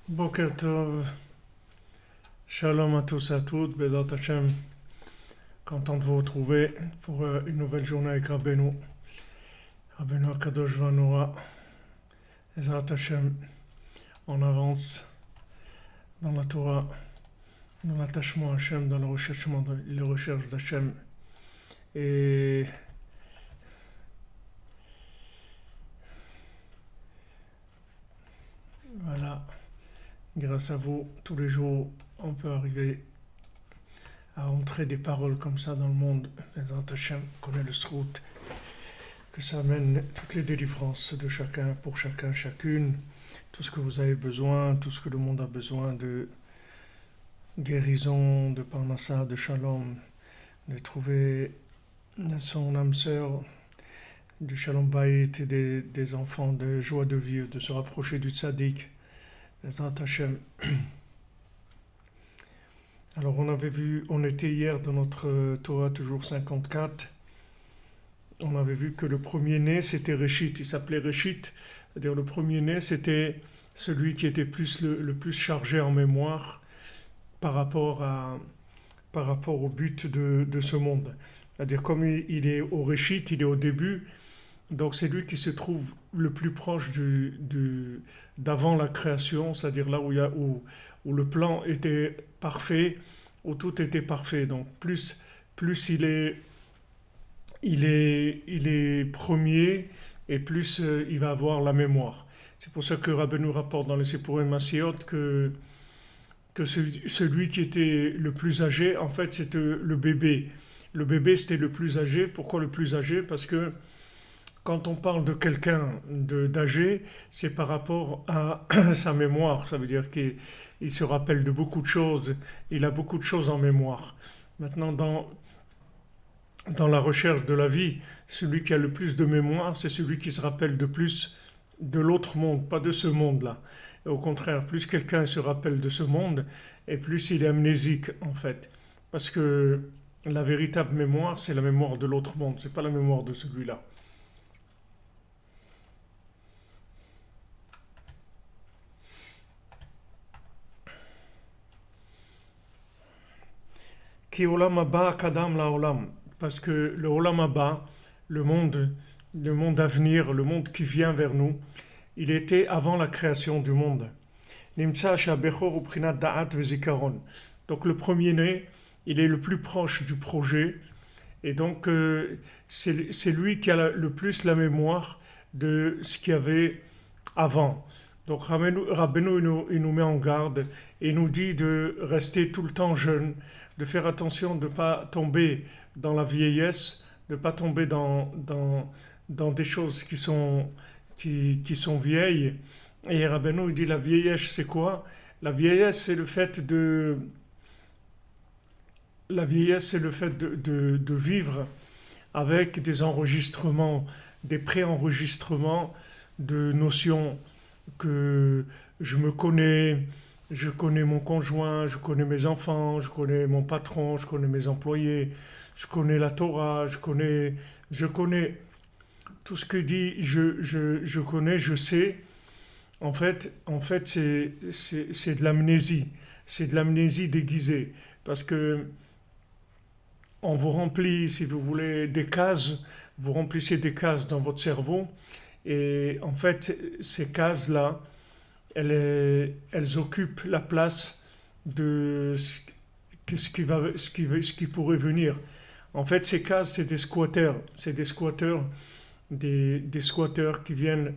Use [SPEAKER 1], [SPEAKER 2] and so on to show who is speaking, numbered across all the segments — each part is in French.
[SPEAKER 1] Boker Tov, Shalom à tous et à toutes, Bédat Hashem, content de vous retrouver pour une nouvelle journée avec Rabbeinu, Rabbeinu Akadosh Vanora, Bédat Hashem, on avance dans la Torah, dans l'attachement à Hashem, dans le recherche d'Hashem, et voilà, grâce à vous, tous les jours, on peut arriver à entrer des paroles comme ça dans le monde. Bédat Hashem connaît le srout, que ça amène toutes les délivrances de chacun, pour chacun, chacune, tout ce que vous avez besoin, tout ce que le monde a besoin de guérison, de parnassa, de shalom, de trouver son âme sœur, du shalom bayit et des enfants, de joie de vivre, de se rapprocher du tzaddik, Bédat Hashem. Alors on était hier dans notre Torah toujours 54, on avait vu que le premier-né c'était Réchit, il s'appelait Réchit, c'est-à-dire le premier-né c'était celui qui était le plus chargé en mémoire par rapport au but de ce monde. C'est-à-dire comme il est au Réchit, il est au début, donc c'est lui qui se trouve le plus proche d'avant la création, c'est-à-dire là où le plan était parfait, où tout était parfait. Donc plus il est premier et plus il va avoir la mémoire. C'est pour ça que Rabbeinu nous rapporte dans les Sipurim Masiot que celui qui était le plus âgé, en fait, c'était le bébé. Le bébé, c'était le plus âgé. Pourquoi le plus âgé? Parce que quand on parle de quelqu'un d'âgé, c'est par rapport à sa mémoire. Ça veut dire qu'il se rappelle de beaucoup de choses. Il a beaucoup de choses en mémoire. Maintenant, dans la recherche de la vie, celui qui a le plus de mémoire, c'est celui qui se rappelle de plus de l'autre monde, pas de ce monde-là. Et au contraire, plus quelqu'un se rappelle de ce monde, et plus il est amnésique, en fait. Parce que la véritable mémoire, c'est la mémoire de l'autre monde, c'est pas la mémoire de celui-là. Ki olam haba kadam la olam. Parce que le olam haba, le monde à venir, le monde qui vient vers nous, il était avant la création du monde. Nimtsa shabechor uprinat da'at vezikaron. Donc le premier-né, il est le plus proche du projet, et donc c'est lui qui a le plus la mémoire de ce qu'il y avait avant. Donc Rabbeinu il nous met en garde et nous dit de rester tout le temps jeune, de faire attention de ne pas tomber dans la vieillesse, de ne pas tomber dans des choses qui sont vieilles. Et Rabbeinu il dit la vieillesse c'est quoi? La vieillesse c'est le fait de vivre avec des enregistrements, des préenregistrements de notions que je connais mon conjoint, je connais mes enfants, je connais mon patron, je connais mes employés, je connais la Torah, je connais tout ce que dit, je connais, je sais. En fait c'est de l'amnésie. C'est de l'amnésie déguisée. Parce que on vous remplit, si vous voulez, des cases, vous remplissez des cases dans votre cerveau, et en fait, ces cases-là, elles occupent la place de ce qui pourrait venir. En fait, ces cases, c'est des squatteurs qui viennent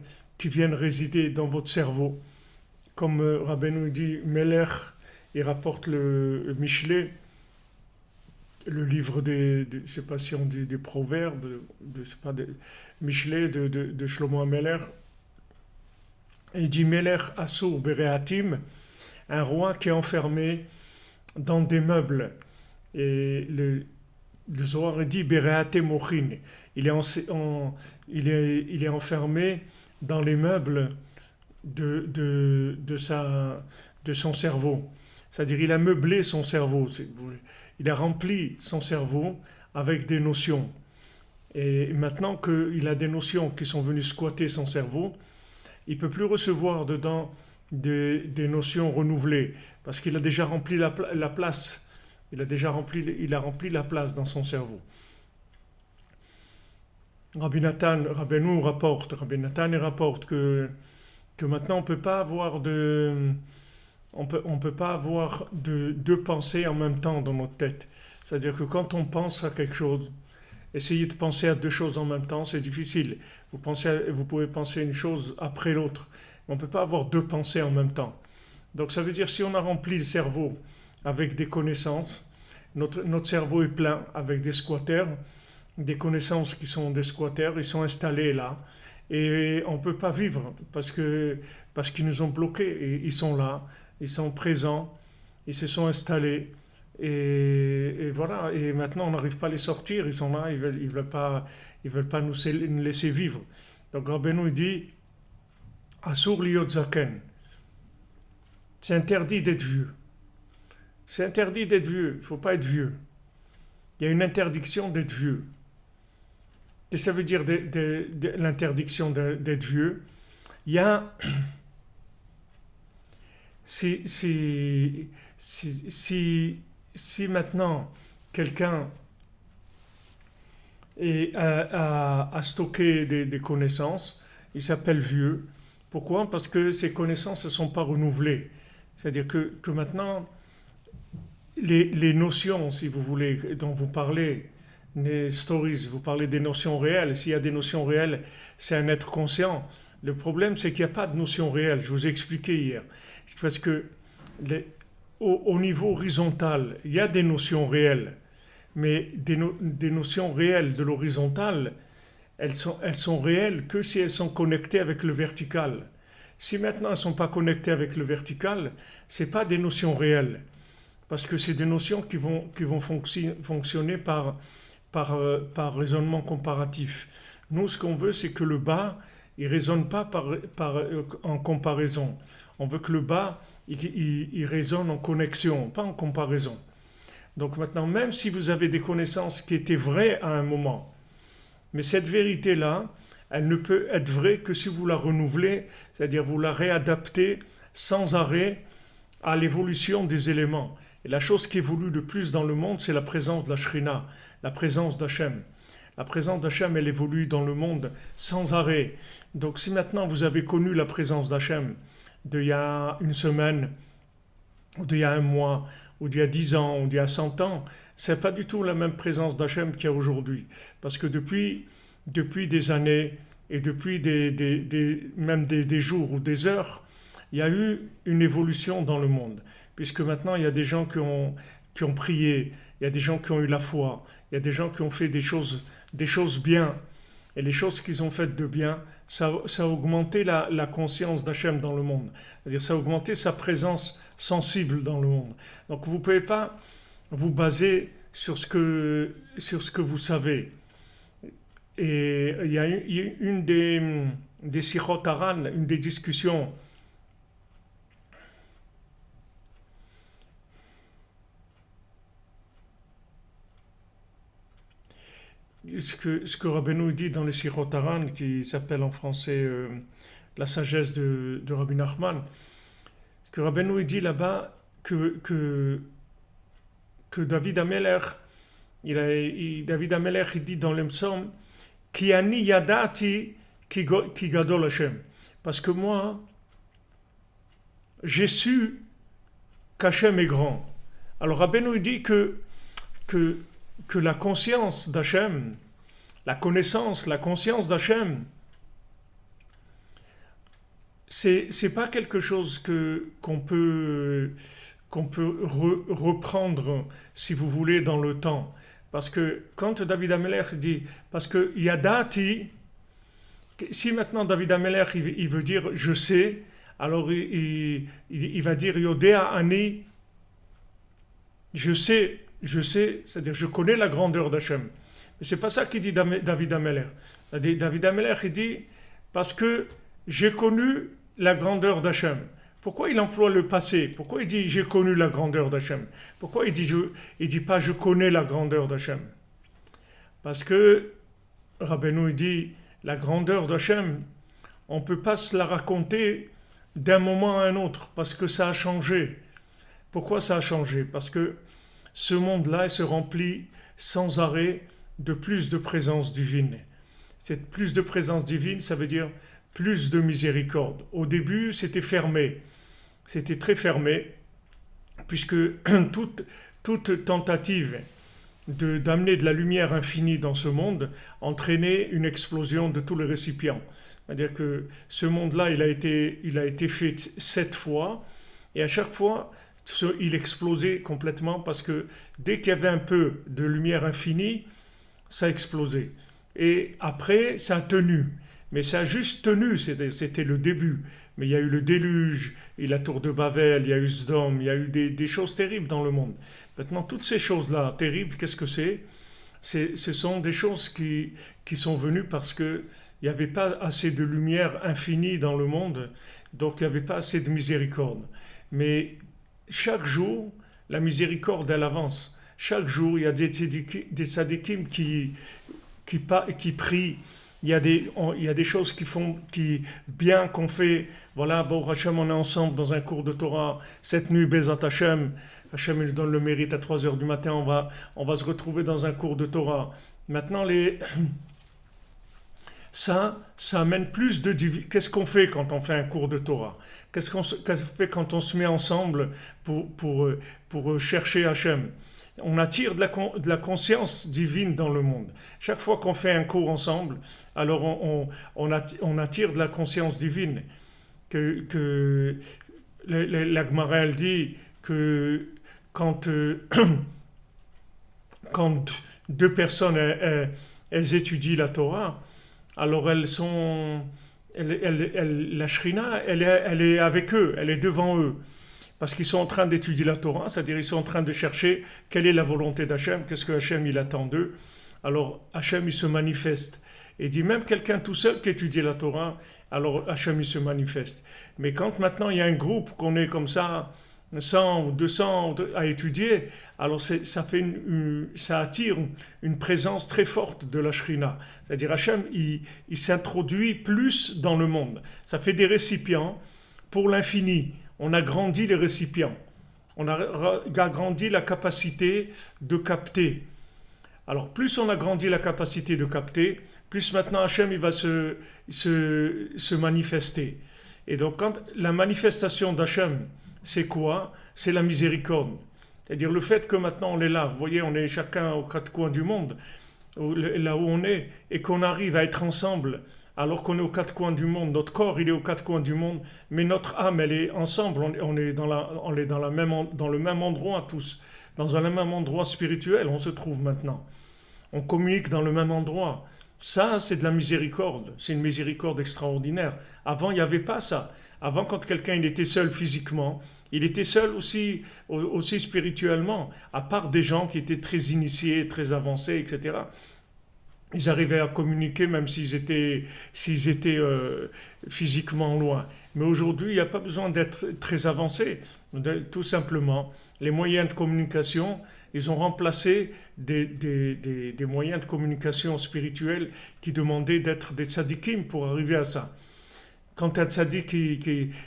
[SPEAKER 1] résider dans votre cerveau. Comme Rabbeinu dit, Melech, il rapporte le Michelet, le livre je ne sais pas si on dit des proverbes, je sais pas, Michelet de Shlomo Ameler, et il dit Melech Asur Bereatim, un roi qui est enfermé dans des meubles. Et le Zohar dit Bereate Mochin, il est enfermé dans les meubles de son cerveau. C'est-à-dire il a meublé son cerveau. Il a rempli son cerveau avec des notions. Et maintenant qu'il a des notions qui sont venues squatter son cerveau, il ne peut plus recevoir dedans des notions renouvelées, parce qu'il a déjà rempli la place. Il a rempli la place dans son cerveau. Rabbi Nathan rapporte que maintenant on peut pas avoir deux pensées en même temps dans notre tête. C'est-à-dire que quand on pense à quelque chose, essayer de penser à deux choses en même temps, c'est difficile. Vous pouvez penser une chose après l'autre. On ne peut pas avoir deux pensées en même temps. Donc ça veut dire si on a rempli le cerveau avec des connaissances, notre cerveau est plein avec des squatters, des connaissances qui sont des squatters, ils sont installés là. Et on ne peut pas vivre parce qu'ils nous ont bloqués. Et ils sont là, ils sont présents, ils se sont installés. Et voilà, et maintenant on n'arrive pas à les sortir, ils sont là, ils veulent pas nous laisser vivre. Donc Rabbeinu dit, Asur liot zaken, c'est interdit d'être vieux. C'est interdit d'être vieux, il ne faut pas être vieux. Il y a une interdiction d'être vieux. Et ça veut dire l'interdiction d'être vieux. Il y a, si maintenant quelqu'un a stocké des connaissances, il s'appelle vieux. Pourquoi? Parce que ces connaissances ne sont pas renouvelées. C'est-à-dire que maintenant, les notions, si vous voulez, dont vous parlez, les stories, vous parlez des notions réelles. S'il y a des notions réelles, c'est un être conscient. Le problème, c'est qu'il n'y a pas de notions réelles. Je vous ai expliqué hier. C'est parce que au niveau horizontal, il y a des notions réelles. Mais des notions réelles de l'horizontale, elles sont réelles que si elles sont connectées avec le vertical. Si maintenant elles ne sont pas connectées avec le vertical, ce n'est pas des notions réelles. Parce que c'est des notions qui vont fonctionner par raisonnement comparatif. Nous, ce qu'on veut, c'est que le bas, il ne raisonne pas en comparaison. On veut que le bas, il raisonne en connexion, pas en comparaison. Donc maintenant, même si vous avez des connaissances qui étaient vraies à un moment, mais cette vérité-là, elle ne peut être vraie que si vous la renouvelez, c'est-à-dire vous la réadaptez sans arrêt à l'évolution des éléments. Et la chose qui évolue le plus dans le monde, c'est la présence de la Shrina, la présence d'Hachem. La présence d'Hachem, elle évolue dans le monde sans arrêt. Donc si maintenant vous avez connu la présence d'Hachem d'il y a une semaine, ou d'il y a un mois, ou d'il y a 10 ans, ou d'il y a 100 ans, c'est pas du tout la même présence d'Hachem qu'il y a aujourd'hui. Parce que depuis des années, et depuis même des jours ou des heures, il y a eu une évolution dans le monde. Puisque maintenant, il y a des gens qui ont prié, il y a des gens qui ont eu la foi, il y a des gens qui ont fait des choses bien. Et les choses qu'ils ont faites de bien, ça a augmenté la conscience d'Hachem dans le monde. C'est-à-dire ça a augmenté sa présence sensible dans le monde. Donc vous ne pouvez pas vous baser sur ce que vous savez. Et il y a une des Sichot Haran, une des discussions ce que Rabbeinu dit dans les Sichot Haran, qui s'appelle en français la sagesse de Rabbi Nachman, ce que Rabbeinu dit là-bas, que David Amelech, David Amelech, il dit dans le psaume, Ki ani yadati ki gadol Hashem. Parce que moi, j'ai su qu'Hachem est grand. Alors Rabbeinu dit que la conscience d'Hachem, la connaissance, la conscience d'Hachem, c'est pas quelque chose qu'on peut reprendre, si vous voulez, dans le temps. Parce que quand David Amelech dit, parce que Yadati, si maintenant David Amelech il veut dire je sais, alors il va dire Yodea Ani, je sais, c'est-à-dire je connais la grandeur d'Hachem. Mais c'est pas ça qu'il dit David Amelech. David Amelech il dit parce que j'ai connu la grandeur d'Hachem. Pourquoi il emploie le passé? Pourquoi il dit j'ai connu la grandeur d'Hachem? Pourquoi il dit pas je connais la grandeur d'Hachem? Parce que Rabbeinu dit la grandeur d'Hachem, on ne peut pas se la raconter d'un moment à un autre, parce que ça a changé. Pourquoi ça a changé? Parce que ce monde-là il se remplit sans arrêt de plus de présence divine. Cette plus de présence divine, ça veut dire plus de miséricorde. Au début, c'était fermé, c'était très fermé, puisque toute, toute tentative d'amener de la lumière infinie dans ce monde entraînait une explosion de tous les récipients. C'est-à-dire que ce monde-là, il a été fait 7 fois, et à chaque fois, il explosait complètement parce que dès qu'il y avait un peu de lumière infinie, ça explosait. Et après, ça a tenu. Mais ça a juste tenu, c'était le début. Mais il y a eu le déluge, et la tour de Babel, il y a eu Sdom, il y a eu des choses terribles dans le monde. Maintenant, toutes ces choses-là, terribles, qu'est-ce que c'est? Ce sont des choses qui sont venues parce qu'il n'y avait pas assez de lumière infinie dans le monde, donc il n'y avait pas assez de miséricorde. Mais chaque jour, la miséricorde, elle avance. Chaque jour, il y a des tzadikim qui prient. Il y a des choses bien qu'on fait. Voilà, bon, Hachem, on est ensemble dans un cours de Torah. Cette nuit, Bezat Hachem. Hachem nous donne le mérite à 3 heures du matin. On va se retrouver dans un cours de Torah. Maintenant, ça amène plus de division. Qu'est-ce qu'on fait quand on fait un cours de Torah? Qu'est-ce qu'on fait quand on se met ensemble pour chercher Hachem? On attire de la conscience divine dans le monde. Chaque fois qu'on fait un cours ensemble, alors on attire de la conscience divine. La Gemara, elle dit que quand, quand deux personnes elles étudient la Torah, alors la Shrina, elle est avec eux, elle est devant eux. Parce qu'ils sont en train d'étudier la Torah, c'est-à-dire ils sont en train de chercher quelle est la volonté d'Hachem, qu'est-ce que Hachem il attend d'eux. Alors Hachem il se manifeste. Et dit même quelqu'un tout seul qui étudie la Torah, alors Hachem il se manifeste. Mais quand maintenant il y a un groupe qu'on est comme ça, 100 ou 200 à étudier, alors ça attire une présence très forte de la Shrina. C'est-à-dire Hachem il s'introduit plus dans le monde. Ça fait des récipients pour l'infini. On a grandi les récipients. On a grandi la capacité de capter. Alors plus on a grandi la capacité de capter, plus maintenant Hachem il va se manifester. Et donc quand la manifestation d'Hachem, c'est quoi? C'est la miséricorde. C'est-à-dire le fait que maintenant on est là, vous voyez, on est chacun aux 4 coins du monde, là où on est, et qu'on arrive à être ensemble, alors qu'on est aux 4 coins du monde, notre corps il est aux 4 coins du monde, mais notre âme elle est ensemble, on est dans le même endroit tous, dans un même endroit spirituel, on se trouve maintenant. On communique dans le même endroit. Ça, c'est de la miséricorde, c'est une miséricorde extraordinaire. Avant, il n'y avait pas ça. Avant, quand quelqu'un il était seul physiquement, il était seul aussi spirituellement, à part des gens qui étaient très initiés, très avancés, etc. Ils arrivaient à communiquer même s'ils étaient physiquement loin. Mais aujourd'hui, il n'y a pas besoin d'être très avancé. Tout simplement, les moyens de communication, ils ont remplacé des moyens de communication spirituels qui demandaient d'être des tzadikim pour arriver à ça. Quand un tzaddik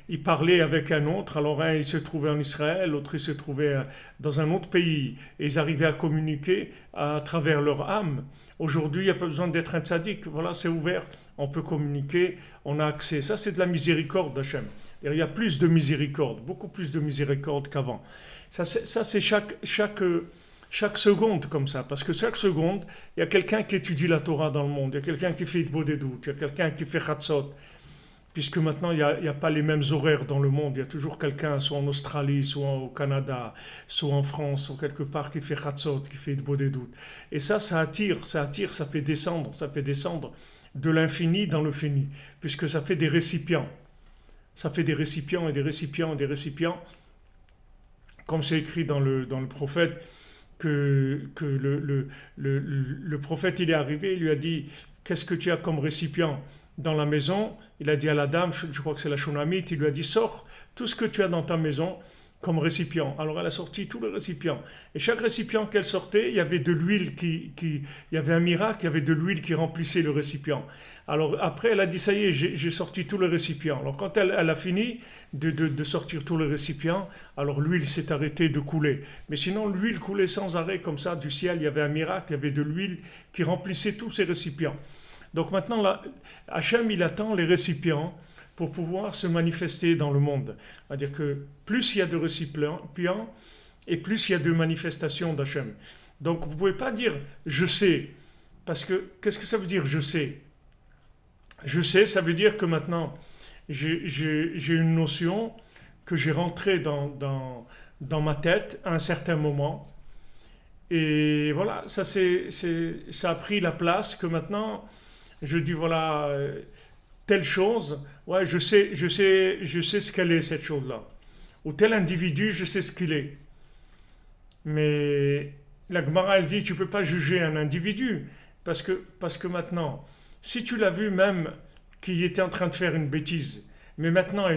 [SPEAKER 1] il parlait avec un autre, alors un il se trouvait en Israël, l'autre il se trouvait dans un autre pays, et ils arrivaient à communiquer à travers leur âme. Aujourd'hui, il n'y a pas besoin d'être un tzaddik, voilà, c'est ouvert, on peut communiquer, on a accès. Ça, c'est de la miséricorde d'Hachem. Il y a plus de miséricorde, beaucoup plus de miséricorde qu'avant. Ça c'est chaque seconde comme ça, parce que chaque seconde, il y a quelqu'un qui étudie la Torah dans le monde, il y a quelqu'un qui fait Hitbodedut, il y a quelqu'un qui fait Chatzot, puisque maintenant il n'y a pas les mêmes horaires dans le monde, il y a toujours quelqu'un, soit en Australie, soit au Canada, soit en France, ou quelque part qui fait Chatzot, qui fait Hitbodedut. Et ça attire, ça fait descendre de l'infini dans le fini, puisque ça fait des récipients. Ça fait des récipients et des récipients et des récipients, comme c'est écrit dans le prophète, que le prophète il est arrivé, il lui a dit qu'est-ce que tu as comme récipient dans la maison? Il a dit à la dame, je crois que c'est la Shunamite, il lui a dit sors tout ce que tu as dans ta maison comme récipient. Alors elle a sorti tous les récipients. Et chaque récipient qu'elle sortait, il y avait de l'huile il y avait un miracle, il y avait de l'huile qui remplissait le récipient. Alors après, elle a dit, ça y est, j'ai sorti tous les récipients. Alors quand elle a fini de sortir tous les récipients, alors l'huile s'est arrêtée de couler. Mais sinon, l'huile coulait sans arrêt comme ça du ciel. Il y avait un miracle, il y avait de l'huile qui remplissait tous ces récipients. Donc maintenant, là, Hachem, il attend les récipients pour pouvoir se manifester dans le monde. C'est-à-dire que plus il y a de récipients, et plus il y a de manifestations d'Hachem. Donc vous ne pouvez pas dire je sais, parce que qu'est-ce que ça veut dire je sais? Je sais, ça veut dire que maintenant j'ai une notion que j'ai rentrée dans ma tête à un certain moment. Et voilà, ça a pris la place que maintenant je dis voilà, telle chose, ouais, je sais ce qu'elle est cette chose-là. Ou tel individu, je sais ce qu'il est. Mais la Gemara, elle dit, tu ne peux pas juger un individu. Parce que maintenant, si tu l'as vu même qu'il était en train de faire une bêtise, mais maintenant,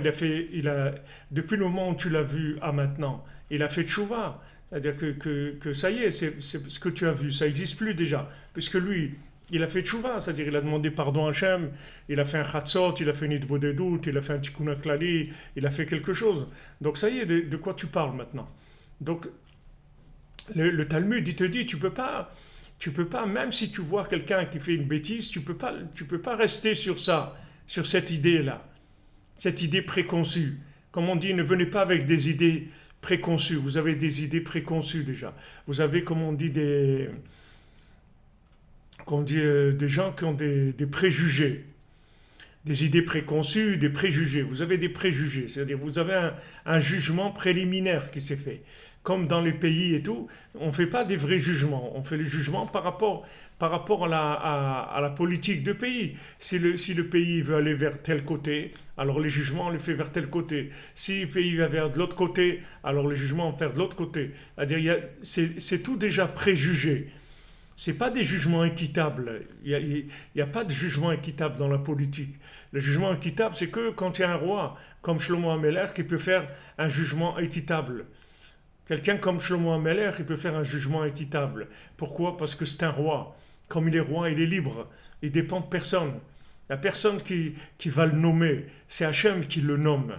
[SPEAKER 1] depuis le moment où tu l'as vu à maintenant, il a fait tchouva. C'est-à-dire que ça y est, c'est ce que tu as vu, ça n'existe plus déjà. Puisque lui, il a fait tchouva, c'est-à-dire il a demandé pardon à Hachem, il a fait un chatzot, il a fait une idbo de doute, il a fait un tikkun klali, il a fait quelque chose. Donc ça y est, de quoi tu parles maintenant? Donc le Talmud, il te dit, tu peux pas, même si tu vois quelqu'un qui fait une bêtise, tu peux pas rester sur ça, sur cette idée-là, cette idée préconçue. Comme on dit, ne venez pas avec des idées préconçues. Vous avez des idées préconçues déjà. Vous avez, comme on dit, des gens qui ont des préjugés, des idées préconçues, des préjugés. Vous avez des préjugés, c'est-à-dire vous avez un jugement préliminaire qui s'est fait. Comme dans les pays et tout, on ne fait pas des vrais jugements. On fait les jugements par rapport à la politique de pays. Si le pays veut aller vers tel côté, alors les jugements on les fait vers tel côté. Si le pays va vers de l'autre côté, alors les jugements on fait de l'autre côté. C'est-à-dire c'est tout déjà préjugé. C'est pas des jugements équitables. Il y a pas de jugement équitable dans la politique. Le jugement équitable, c'est que quand il y a un roi comme Shlomo HaMelech qui peut faire un jugement équitable. Quelqu'un comme Shlomo HaMelech, il peut faire un jugement équitable. Pourquoi? Parce que c'est un roi. Comme il est roi, il est libre. Il dépend de personne. Il n'y a personne qui va le nommer. C'est Hachem qui le nomme.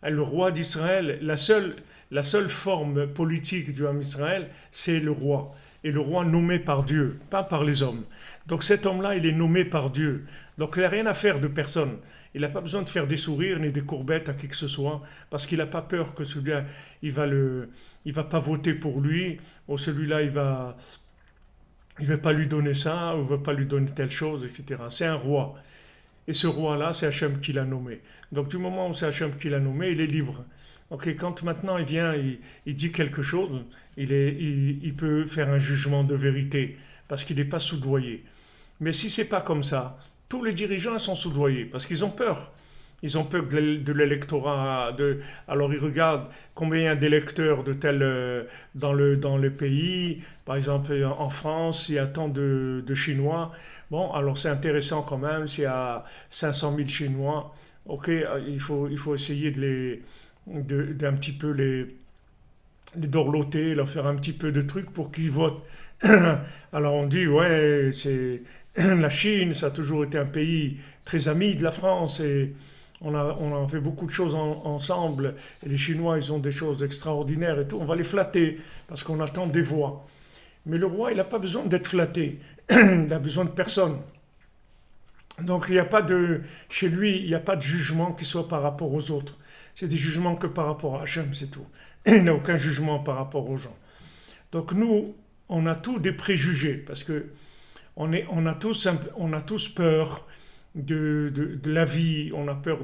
[SPEAKER 1] Le roi d'Israël, la seule forme politique du Ham Israël, c'est le roi. Et le roi nommé par Dieu, pas par les hommes. Donc cet homme-là, il est nommé par Dieu. Donc il n'a rien à faire de personne. Il n'a pas besoin de faire des sourires ni des courbettes à qui que ce soit, parce qu'il n'a pas peur que celui-là, il va pas voter pour lui, ou celui-là, il va pas lui donner ça, ou il va pas lui donner telle chose, etc. C'est un roi. Et ce roi-là, c'est Hachem qui l'a nommé. Donc du moment où c'est Hachem qui l'a nommé, il est libre. Ok, quand maintenant il vient, il dit quelque chose, il peut faire un jugement de vérité, parce qu'il n'est pas soudoyé. Mais si c'est pas comme ça, tous les dirigeants sont soudoyés, parce qu'ils ont peur. Ils ont peur de l'électorat. Alors ils regardent combien il y a d'électeurs de tel dans le pays. Par exemple, en France, il y a tant de Chinois. Bon, alors c'est intéressant quand même, s'il y a 500 000 Chinois. Ok, il faut essayer d'un petit peu les dorloter, leur faire un petit peu de trucs pour qu'ils votent. Alors on dit, ouais, la Chine, ça a toujours été un pays très ami de la France et on a fait beaucoup de choses ensemble. Et les Chinois, ils ont des choses extraordinaires et tout. On va les flatter parce qu'on attend des voix. Mais le roi, il n'a pas besoin d'être flatté. Il n'a besoin de personne. Donc chez lui, il n'y a pas de jugement qui soit par rapport aux autres. C'est des jugements que par rapport à Hachem, c'est tout. Il n'y a aucun jugement par rapport aux gens. Donc nous, on a tous des préjugés parce que on a tous peur de la vie, on a peur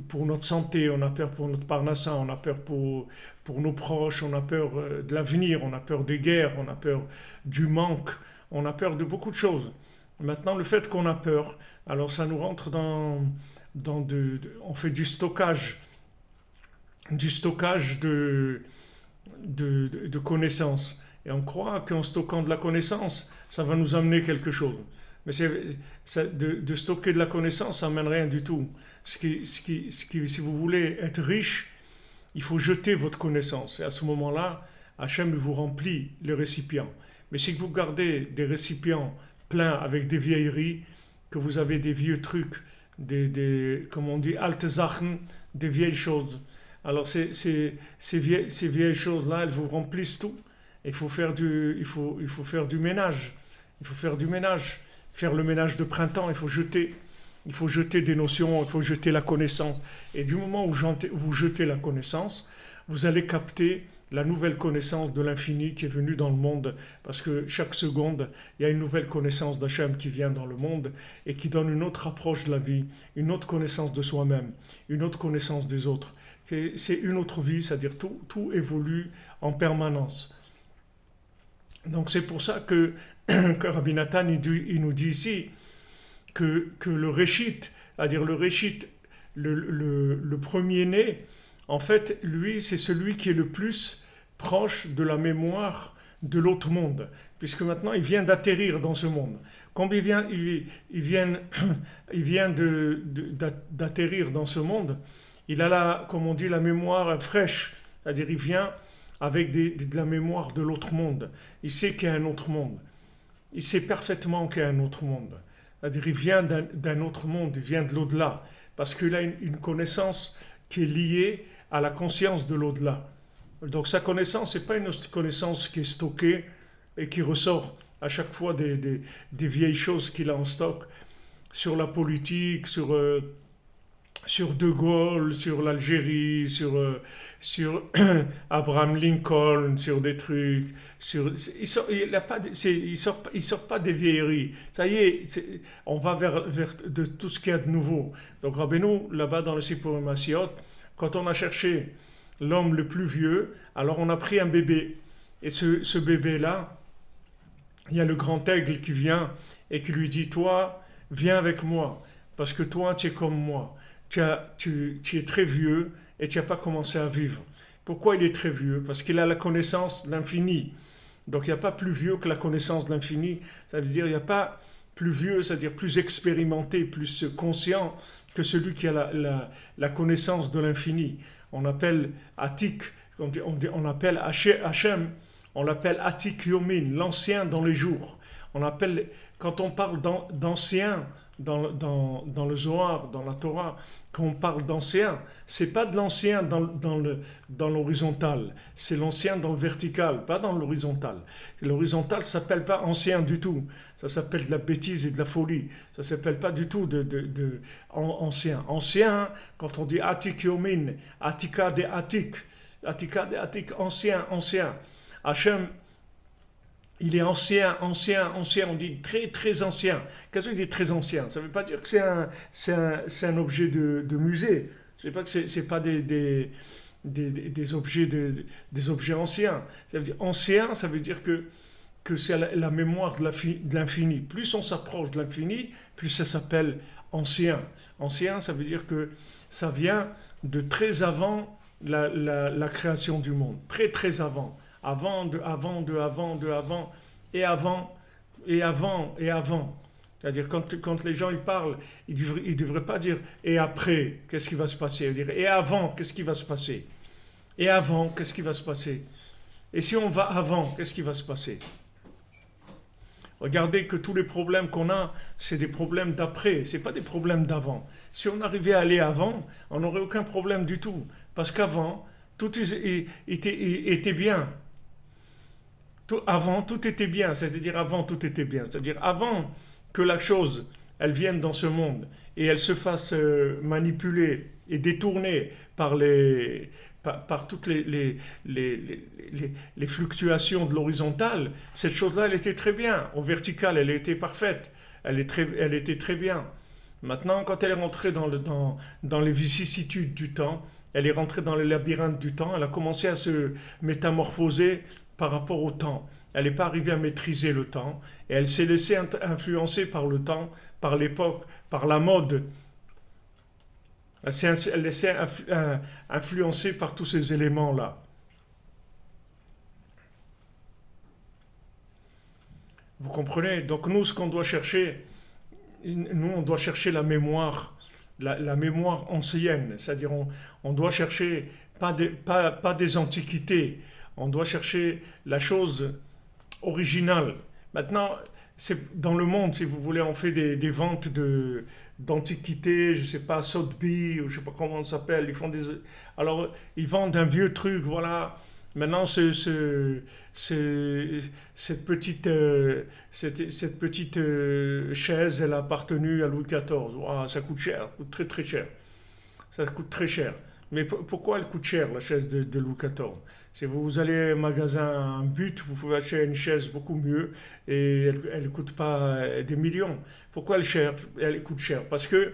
[SPEAKER 1] pour notre santé, on a peur pour notre parnassa, on a peur pour nos proches, on a peur de l'avenir, on a peur des guerres, on a peur du manque, on a peur de beaucoup de choses. Maintenant, le fait qu'on a peur, alors ça nous rentre on fait du stockage de connaissances. Et on croit qu'en stockant de la connaissance, ça va nous amener quelque chose. Mais de stocker de la connaissance, ça mène rien du tout. Si vous voulez être riche, il faut jeter votre connaissance. Et à ce moment-là, Hachem vous remplit le récipient. Mais si vous gardez des récipients pleins avec des vieilleries, que vous avez des vieux trucs, comme on dit, alte Sachen, des vieilles choses. Alors ces vieilles choses-là, elles vous remplissent tout. Il faut faire du ménage. Il faut faire du ménage. Faire le ménage de printemps, il faut jeter. Il faut jeter des notions, il faut jeter la connaissance. Et du moment où vous jetez la connaissance, vous allez capter la nouvelle connaissance de l'infini qui est venue dans le monde. Parce que chaque seconde, il y a une nouvelle connaissance d'Hachem qui vient dans le monde et qui donne une autre approche de la vie, une autre connaissance de soi-même, une autre connaissance des autres. C'est une autre vie, c'est-à-dire tout évolue en permanence. Donc c'est pour ça que Rabbi Nathan il nous dit ici que le Réchit, c'est-à-dire le Réchit, le premier-né, en fait, lui, c'est celui qui est le plus proche de la mémoire de l'autre monde, puisque maintenant, il vient d'atterrir dans ce monde. Quand il vient d'atterrir dans ce monde, il a, comme on dit, la mémoire fraîche, c'est-à-dire il vient avec de la mémoire de l'autre monde. Il sait qu'il y a un autre monde. Il sait parfaitement qu'il y a un autre monde. C'est-à-dire il vient d'un autre monde, il vient de l'au-delà, parce qu'il a une connaissance qui est liée à la conscience de l'au-delà. Donc sa connaissance, ce n'est pas une connaissance qui est stockée et qui ressort à chaque fois des vieilles choses qu'il a en stock sur la politique, sur De Gaulle, sur l'Algérie, sur Abraham Lincoln, sur des trucs. Il sort pas des vieilleries. Ça y est, on va vers de tout ce qu'il y a de nouveau. Donc Rabbeinu, là-bas dans le Sipurim Massiot, quand on a cherché l'homme le plus vieux, alors on a pris un bébé. Et ce bébé-là, il y a le grand aigle qui vient et qui lui dit, toi, viens avec moi, parce que toi, tu es comme moi. Tu es très vieux et tu n'as pas commencé à vivre. Pourquoi il est très vieux? Parce qu'il a la connaissance de l'infini. Donc il n'y a pas plus vieux que la connaissance de l'infini. Ça veut dire il n'y a pas plus vieux, c'est-à-dire plus expérimenté, plus conscient que celui qui a la connaissance de l'infini. On appelle Atik, on appelle Hachem, on l'appelle Atik Yomin, l'ancien dans les jours. Quand on parle d'ancien, dans le Zohar, dans la Torah, quand on parle d'ancien, c'est pas de l'ancien dans l'horizontal, c'est l'ancien dans le vertical, pas dans l'horizontal. L'horizontal ne s'appelle pas ancien du tout, ça s'appelle de la bêtise et de la folie, ça ne s'appelle pas du tout ancien. Ancien, quand on dit Atik Yomin, Atika de Atik, ancien. Hachem, il est ancien, on dit très très ancien. Qu'est-ce que dit très ancien? Ça ne veut pas dire que c'est un objet de musée. Je ne sais pas que c'est pas des objets anciens. Ça veut dire ancien, ça veut dire que c'est la mémoire de l'infini. Plus on s'approche de l'infini, plus ça s'appelle ancien. Ancien, ça veut dire que ça vient de très avant la création du monde. Très très avant. Avant, et avant. C'est-à-dire, quand les gens ils parlent, ils ne devraient pas dire « et après, qu'est-ce qui va se passer ?» Ils devraient dire « et avant, qu'est-ce qui va se passer ?» Et avant, qu'est-ce qui va se passer? Et si on va avant, qu'est-ce qui va se passer? Regardez que tous les problèmes qu'on a, c'est des problèmes d'après, ce n'est pas des problèmes d'avant. Si on arrivait à aller avant, on n'aurait aucun problème du tout. Parce qu'avant, tout était bien. Avant, tout était bien, c'est-à-dire avant, tout était bien. C'est-à-dire avant que la chose, elle vienne dans ce monde et elle se fasse manipuler et détourner par toutes les fluctuations de l'horizontale, cette chose-là, elle était très bien. Au vertical, elle était parfaite. Elle était très bien. Maintenant, quand elle est rentrée dans les vicissitudes du temps, elle est rentrée dans le labyrinthe du temps, elle a commencé à se métamorphoser par rapport au temps. Elle n'est pas arrivée à maîtriser le temps et elle s'est laissée influencer par le temps, par l'époque, par la mode. Elle s'est laissée influencer par tous ces éléments-là. Vous comprenez? Donc nous, ce qu'on doit chercher, nous, on doit chercher la mémoire ancienne, c'est-à-dire on doit chercher pas des antiquités, on doit chercher la chose originale. Maintenant, c'est dans le monde, si vous voulez, on fait des ventes d'antiquités, je sais pas, Sotheby's, ou je sais pas comment on s'appelle, alors ils vendent un vieux truc, voilà. Maintenant, cette petite chaise, elle a appartenu à Louis XIV. Ouah, ça coûte cher, ça coûte très très cher. Ça coûte très cher. Mais pourquoi elle coûte cher, la chaise de Louis XIV? Si vous allez au magasin But, vous pouvez acheter une chaise beaucoup mieux et elle ne coûte pas des millions. Pourquoi elle coûte cher? Parce que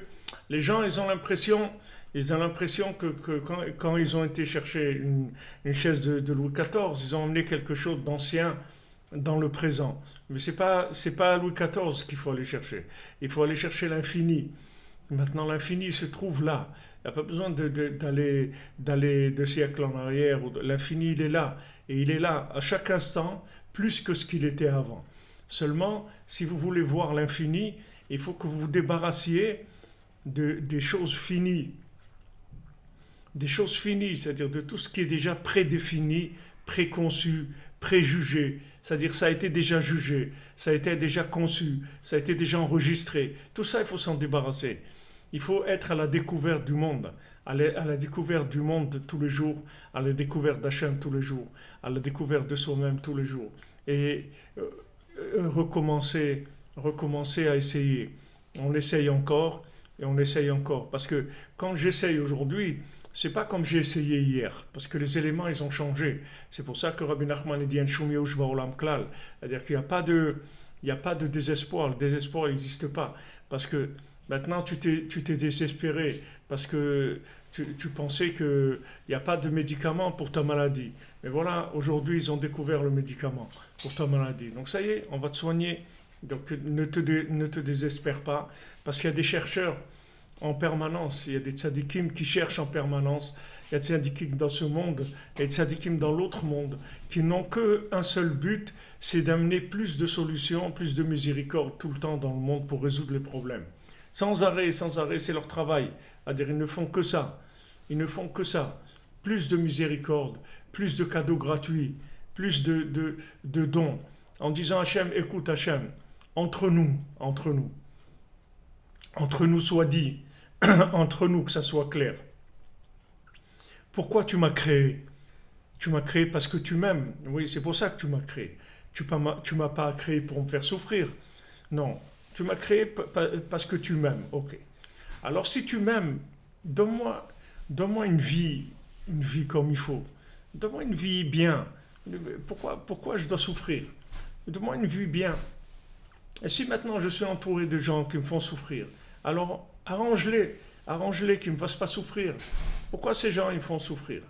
[SPEAKER 1] les gens, ils ont l'impression que quand ils ont été chercher une chaise de Louis XIV, ils ont emmené quelque chose d'ancien dans le présent. Mais c'est pas Louis XIV qu'il faut aller chercher. Il faut aller chercher l'infini. Maintenant, l'infini se trouve là. Il n'y a pas besoin d'aller de siècles en arrière. L'infini, il est là. Et il est là à chaque instant, plus que ce qu'il était avant. Seulement, si vous voulez voir l'infini, il faut que vous vous débarrassiez des choses finies. Des choses finies, c'est-à-dire de tout ce qui est déjà prédéfini, préconçu, préjugé. C'est-à-dire ça a été déjà jugé, ça a été déjà conçu, ça a été déjà enregistré. Tout ça, il faut s'en débarrasser. Il faut être à la découverte du monde, à la découverte du monde tous les jours, à la découverte d'Hachem tous les jours, à la découverte de soi-même tous les jours. Et recommencer à essayer. On essaye encore et on essaye encore. Parce que quand j'essaye aujourd'hui, c'est pas comme j'ai essayé hier, parce que les éléments, ils ont changé. C'est pour ça que Rabbi Nachman dit « Shum Yehush Ba'olam Klal », c'est-à-dire qu'il n'y a pas de désespoir. Le désespoir n'existe pas. Parce que maintenant, tu t'es désespéré, parce que tu pensais qu'il n'y a pas de médicament pour ta maladie. Mais voilà, aujourd'hui, ils ont découvert le médicament pour ta maladie. Donc ça y est, on va te soigner. Donc ne te désespère pas, parce qu'il y a des chercheurs en permanence. Il y a des tzadikim qui cherchent en permanence. Il y a des tzadikim dans ce monde et des tzadikim dans l'autre monde qui n'ont qu'un seul but, c'est d'amener plus de solutions, plus de miséricorde tout le temps dans le monde pour résoudre les problèmes. Sans arrêt, c'est leur travail. C'est-à-dire, ils ne font que ça. Ils ne font que ça. Plus de miséricorde, plus de cadeaux gratuits, plus de dons. En disant Hachem, écoute Hachem, entre nous soit dit, entre nous que ça soit clair. Pourquoi tu m'as créé? Tu m'as créé parce que tu m'aimes. Oui, c'est pour ça que tu m'as créé. Tu m'as pas créé pour me faire souffrir. Non, tu m'as créé parce que tu m'aimes. Ok. Alors si tu m'aimes, donne-moi une vie comme il faut. Donne-moi une vie bien. Pourquoi je dois souffrir? Donne-moi une vie bien. Et si maintenant je suis entouré de gens qui me font souffrir, alors arrange-les qu'ils ne me fassent pas souffrir. Pourquoi ces gens ils me font souffrir?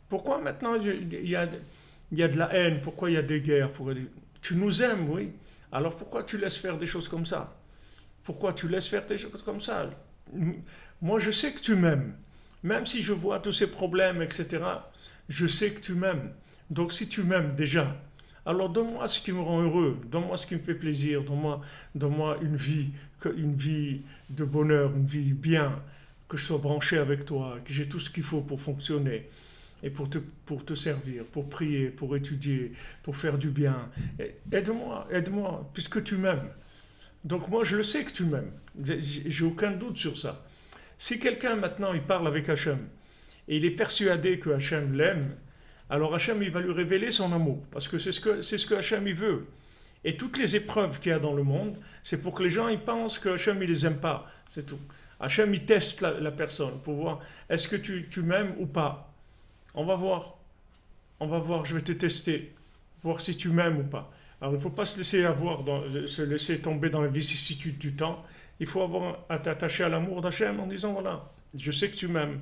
[SPEAKER 1] Pourquoi maintenant il y a de la haine? Pourquoi il y a des guerres? Tu nous aimes, oui. Alors pourquoi tu laisses faire des choses comme ça? Pourquoi tu laisses faire des choses comme ça? Moi je sais que tu m'aimes. Même si je vois tous ces problèmes, etc., je sais que tu m'aimes. Donc si tu m'aimes déjà, alors donne-moi ce qui me rend heureux, donne-moi ce qui me fait plaisir, donne-moi une vie de bonheur, une vie bien, que je sois branché avec toi, que j'ai tout ce qu'il faut pour fonctionner et pour te servir, pour prier, pour étudier, pour faire du bien. Aide-moi, puisque tu m'aimes. Donc moi je le sais que tu m'aimes, j'ai aucun doute sur ça. Si quelqu'un maintenant il parle avec Hachem et il est persuadé que Hachem l'aime, alors Hachem il va lui révéler son amour, parce que c'est ce que Hachem il veut. Et toutes les épreuves qu'il y a dans le monde, c'est pour que les gens ils pensent que Hachem il les aime pas, c'est tout. Hachem il teste la personne pour voir est-ce que tu m'aimes ou pas. On va voir, je vais te tester, voir si tu m'aimes ou pas. Alors il ne faut pas se laisser tomber dans les vicissitudes du temps. Il faut être attaché à l'amour d'Hachem en disant voilà, je sais que tu m'aimes.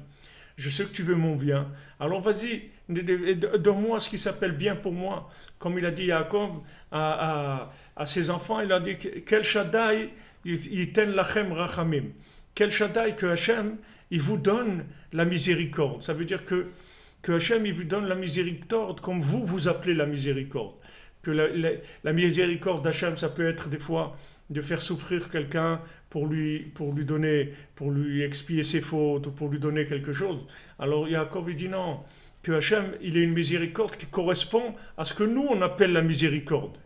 [SPEAKER 1] Je sais que tu veux mon bien. Alors vas-y, donne-moi ce qui s'appelle bien pour moi. Comme il a dit Yaakov à ses enfants, il a dit Quel Shaddai yiten lachem rachamim. Quel Shaddai que Hachem, il vous donne la miséricorde. Ça veut dire que Hachem, il vous donne la miséricorde comme vous appelez la miséricorde. que la miséricorde d'Hachem, ça peut être des fois de faire souffrir quelqu'un pour lui expier ses fautes, ou pour lui donner quelque chose. Alors Yaakov il dit non, que Hachem, il est une miséricorde qui correspond à ce que nous, on appelle la miséricorde.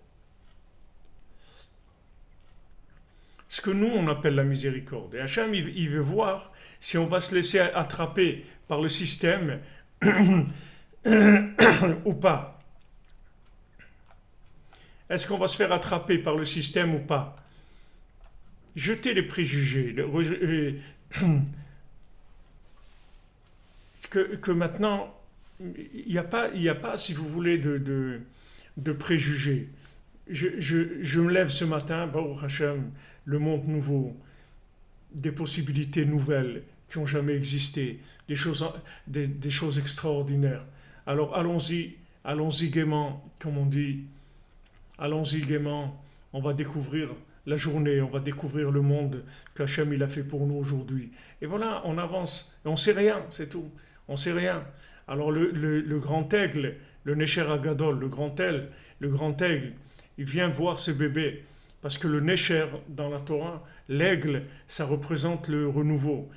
[SPEAKER 1] Ce que nous, on appelle la miséricorde. Et Hachem, il veut voir si on va se laisser attraper par le système ou pas. Est-ce qu'on va se faire attraper par le système ou pas? Jeter les préjugés. Que maintenant, il n'y a pas, si vous voulez, de préjugés. Je me lève ce matin, Baruch Hashem, le monde nouveau, des possibilités nouvelles qui n'ont jamais existé, des choses extraordinaires. Alors allons-y gaiement, comme on dit, allons-y gaiement, on va découvrir la journée, on va découvrir le monde qu'Hachem il a fait pour nous aujourd'hui. Et voilà, on avance, et on ne sait rien, c'est tout, on ne sait rien. Alors le grand aigle, le Necher Agadol, le grand aigle, il vient voir ce bébé, parce que le Necher dans la Torah, l'aigle, ça représente le renouveau.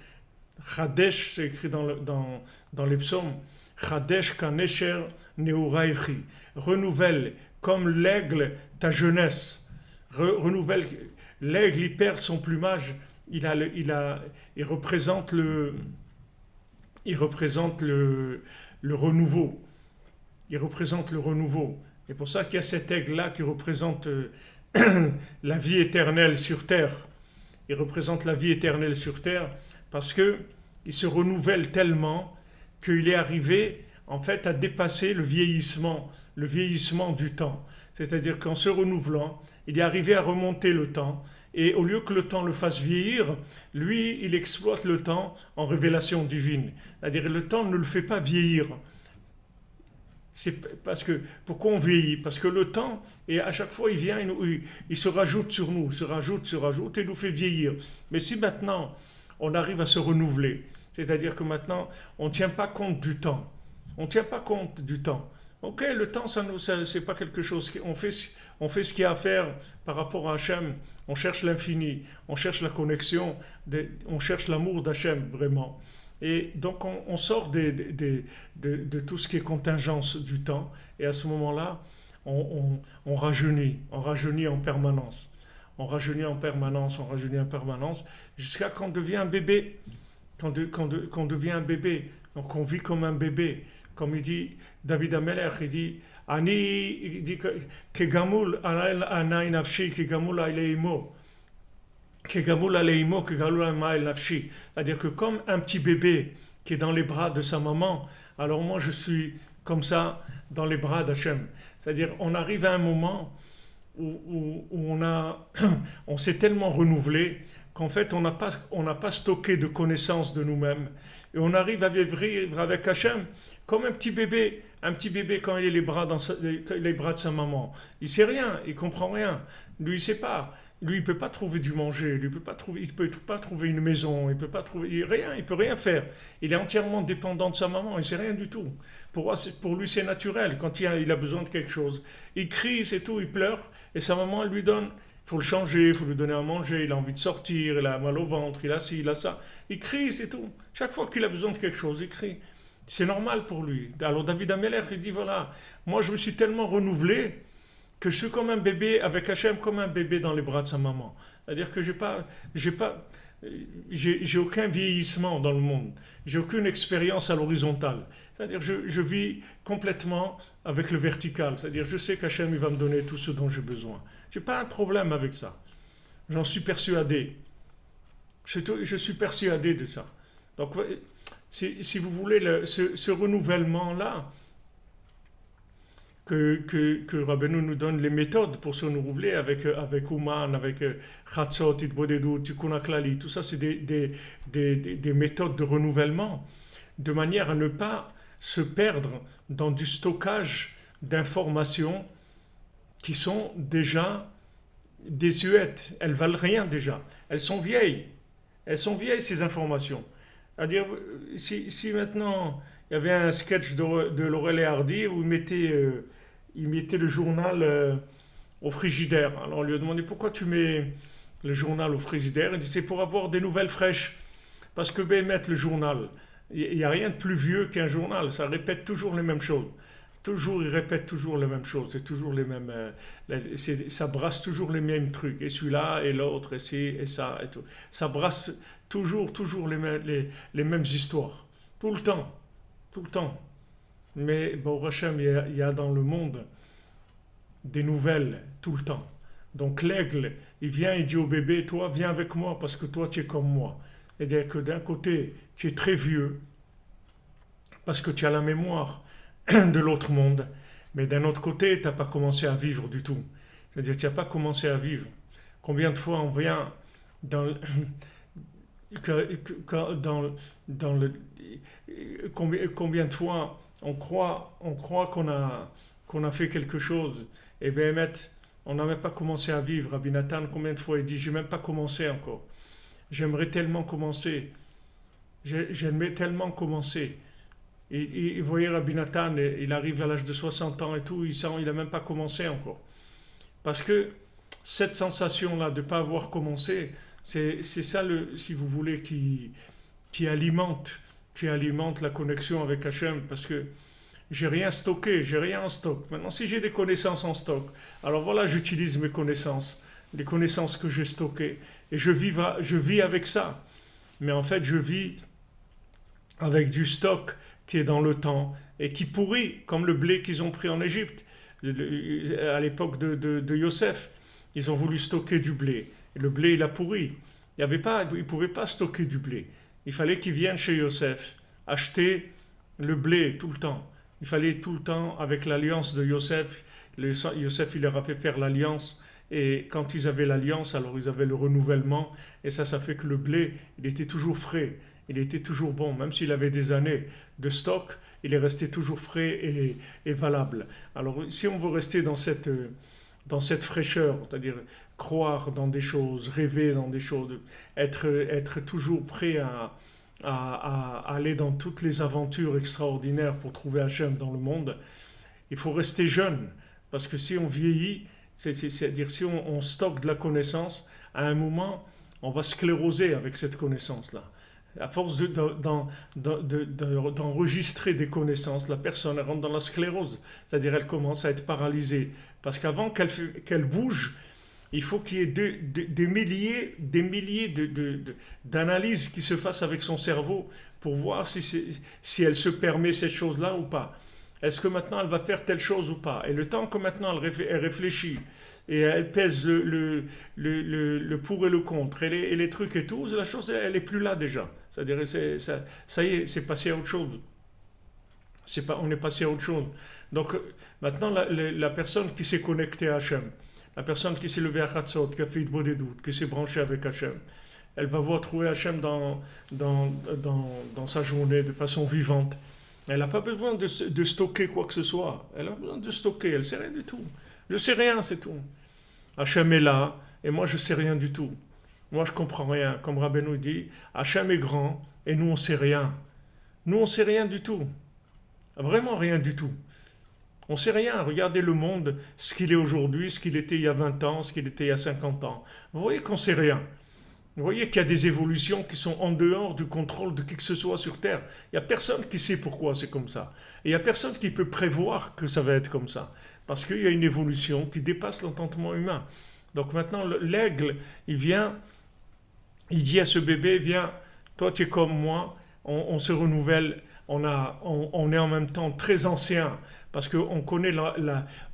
[SPEAKER 1] Chadesh, c'est écrit dans les psaumes, Chadesh kanesher neuraichi, renouvelle comme l'aigle ta jeunesse. Renouvelle, l'aigle il perd son plumage, il représente le renouveau. Il représente le renouveau. C'est pour ça qu'il y a cet aigle-là qui représente la vie éternelle sur terre. Il représente la vie éternelle sur terre parce qu'il se renouvelle tellement qu'il est arrivé en fait à dépasser le vieillissement du temps. C'est-à-dire qu'en se renouvelant, il est arrivé à remonter le temps et au lieu que le temps le fasse vieillir, lui, il exploite le temps en révélation divine. C'est-à-dire le temps ne le fait pas vieillir. C'est parce que, pourquoi on vieillit? Parce que le temps, et à chaque fois il vient, il se rajoute sur nous, se rajoute et nous fait vieillir. Mais si maintenant on arrive à se renouveler, c'est-à-dire que maintenant on ne tient pas compte du temps, on ne tient pas compte du temps. Ok, le temps, c'est pas quelque chose, on fait ce qu'il y a à faire par rapport à Hachem, on cherche l'infini, on cherche la connexion, on cherche l'amour d'Hachem vraiment. Et donc on sort de tout ce qui est contingence du temps, et à ce moment-là, on rajeunit en permanence. On rajeunit en permanence, jusqu'à qu'on devient un bébé. Qu'on devient un bébé. Donc on vit comme un bébé. Comme il dit David Ameler, il dit Kegamul anay nafshi, Kegamul aleimo. C'est-à-dire que comme un petit bébé qui est dans les bras de sa maman, alors moi je suis comme ça dans les bras d'Hachem. C'est-à-dire on arrive à un moment où on s'est tellement renouvelé qu'en fait on n'a pas stocké de connaissances de nous-mêmes. Et on arrive à vivre avec Hachem comme un petit bébé quand il est les bras de sa maman. Il ne sait rien, il ne comprend rien. Lui, il ne sait pas. Lui, il ne peut pas trouver du manger, il ne peut pas trouver une maison, il ne peut rien faire. Il est entièrement dépendant de sa maman, il ne sait rien du tout. Pour lui, c'est naturel, quand il a besoin de quelque chose. Il crie, c'est tout, il pleure, et sa maman, elle lui donne. Il faut le changer, il faut lui donner à manger, il a envie de sortir, il a mal au ventre, il a ci, il a ça. Il crie, c'est tout. Chaque fois qu'il a besoin de quelque chose, il crie. C'est normal pour lui. Alors David Ameler, il dit, voilà, moi je me suis tellement renouvelé que je suis comme un bébé, avec Hachem, comme un bébé dans les bras de sa maman. C'est-à-dire que j'ai aucun vieillissement dans le monde. J'ai aucune expérience à l'horizontale. C'est-à-dire je vis complètement avec le vertical. C'est-à-dire je sais qu'Hachem il va me donner tout ce dont j'ai besoin. Je n'ai pas un problème avec ça. J'en suis persuadé. Je suis persuadé de ça. Donc, si vous voulez, ce renouvellement-là, que Rabbeinu nous donne les méthodes pour se renouveler avec Ouman, avec Chatzot, Itbodedut, Tikkun HaKlali, tout ça c'est des méthodes de renouvellement, de manière à ne pas se perdre dans du stockage d'informations qui sont déjà désuètes, elles valent rien déjà, elles sont vieilles ces informations. C'est-à-dire, si maintenant il y avait un sketch de Laurel et Hardy où il mettait le journal au frigidaire. Alors on lui a demandé pourquoi tu mets le journal au frigidaire. Il dit c'est pour avoir des nouvelles fraîches. Parce que mettre le journal, il n'y a rien de plus vieux qu'un journal. Ça répète toujours les mêmes choses. Toujours, il répète toujours les mêmes choses. C'est toujours les mêmes. Ça brasse toujours les mêmes trucs. Et celui-là, et l'autre, et ci, et ça, et tout. Ça brasse toujours les mêmes histoires. Tout le temps. Tout le temps. Mais, bon, Hachem, il y a dans le monde des nouvelles tout le temps. Donc l'aigle, il vient, il dit au bébé, toi, viens avec moi parce que toi, tu es comme moi. C'est-à-dire que d'un côté, tu es très vieux parce que tu as la mémoire de l'autre monde, mais d'un autre côté, tu n'as pas commencé à vivre du tout. C'est-à-dire que tu n'as pas commencé à vivre. Combien de fois on vient dans, dans le... Combien de fois on croit qu'on a fait quelque chose, et bien, on n'a même pas commencé à vivre. Rabbi Nathan, combien de fois il dit, j'ai même pas commencé encore. J'aimerais tellement commencer. J'aimerais tellement commencer. Et vous voyez, Rabbi Nathan, il arrive à l'âge de 60 ans et tout, il n'a même pas commencé encore. Parce que cette sensation-là de ne pas avoir commencé, c'est ça, si vous voulez, qui alimente la connexion avec Hachem. Parce que j'ai rien stocké, j'ai rien en stock. Maintenant, si j'ai des connaissances en stock, alors voilà, j'utilise mes connaissances, les connaissances que j'ai stockées, et je vis avec ça. Mais en fait, je vis avec du stock qui est dans le temps et qui pourrit, comme le blé qu'ils ont pris en Égypte. À l'époque de Yosef, ils ont voulu stocker du blé. Et le blé, il a pourri. Ils ne pouvaient pas stocker du blé. Il fallait qu'ils viennent chez Yosef acheter le blé tout le temps. Il fallait tout le temps, avec l'alliance de Yosef, Yosef, il leur a fait faire l'alliance. Et quand ils avaient l'alliance, alors ils avaient le renouvellement. Et ça fait que le blé, il était toujours frais. Il était toujours bon. Même s'il avait des années de stock, il est resté toujours frais et valable. Alors, si on veut rester dans cette fraîcheur, c'est-à-dire croire dans des choses, rêver dans des choses, être toujours prêt à aller dans toutes les aventures extraordinaires pour trouver Hachem dans le monde, il faut rester jeune. Parce que si on vieillit, c'est-à-dire si on stocke de la connaissance, à un moment, on va scléroser avec cette connaissance-là. À force d'enregistrer des connaissances, la personne rentre dans la sclérose, c'est-à-dire elle commence à être paralysée. Parce qu'avant qu'elle bouge, il faut qu'il y ait des milliers d'analyses qui se fassent avec son cerveau pour voir si elle se permet cette chose-là ou pas. Est-ce que maintenant elle va faire telle chose ou pas? Et le temps que maintenant elle réfléchit et elle pèse le pour et le contre et les trucs et tout, la chose elle est plus là déjà. C'est-à-dire ça y est, c'est passé à autre chose. On est passé à autre chose. Donc maintenant la personne qui s'est connectée à Hachem, la personne qui s'est levée à Chatzot, qui a fait des doutes, qui s'est branchée avec Hachem, elle va voir trouver Hachem dans sa journée de façon vivante. Elle n'a pas besoin de stocker quoi que ce soit. Elle a besoin de stocker, elle ne sait rien du tout. Je sais rien, c'est tout. Hachem est là, et moi je ne sais rien du tout. Moi je ne comprends rien. Comme Rabbeinu dit, Hachem est grand, et nous on ne sait rien. Nous on ne sait rien du tout. Vraiment rien du tout. On ne sait rien. Regardez le monde, ce qu'il est aujourd'hui, ce qu'il était il y a 20 ans, ce qu'il était il y a 50 ans. Vous voyez qu'on ne sait rien. Vous voyez qu'il y a des évolutions qui sont en dehors du contrôle de qui que ce soit sur Terre. Il n'y a personne qui sait pourquoi c'est comme ça. Et il n'y a personne qui peut prévoir que ça va être comme ça. Parce qu'il y a une évolution qui dépasse l'entendement humain. Donc maintenant, l'aigle, il vient, il dit à ce bébé, viens, toi tu es comme moi, on se renouvelle, on est en même temps très ancien, parce qu'on connaît,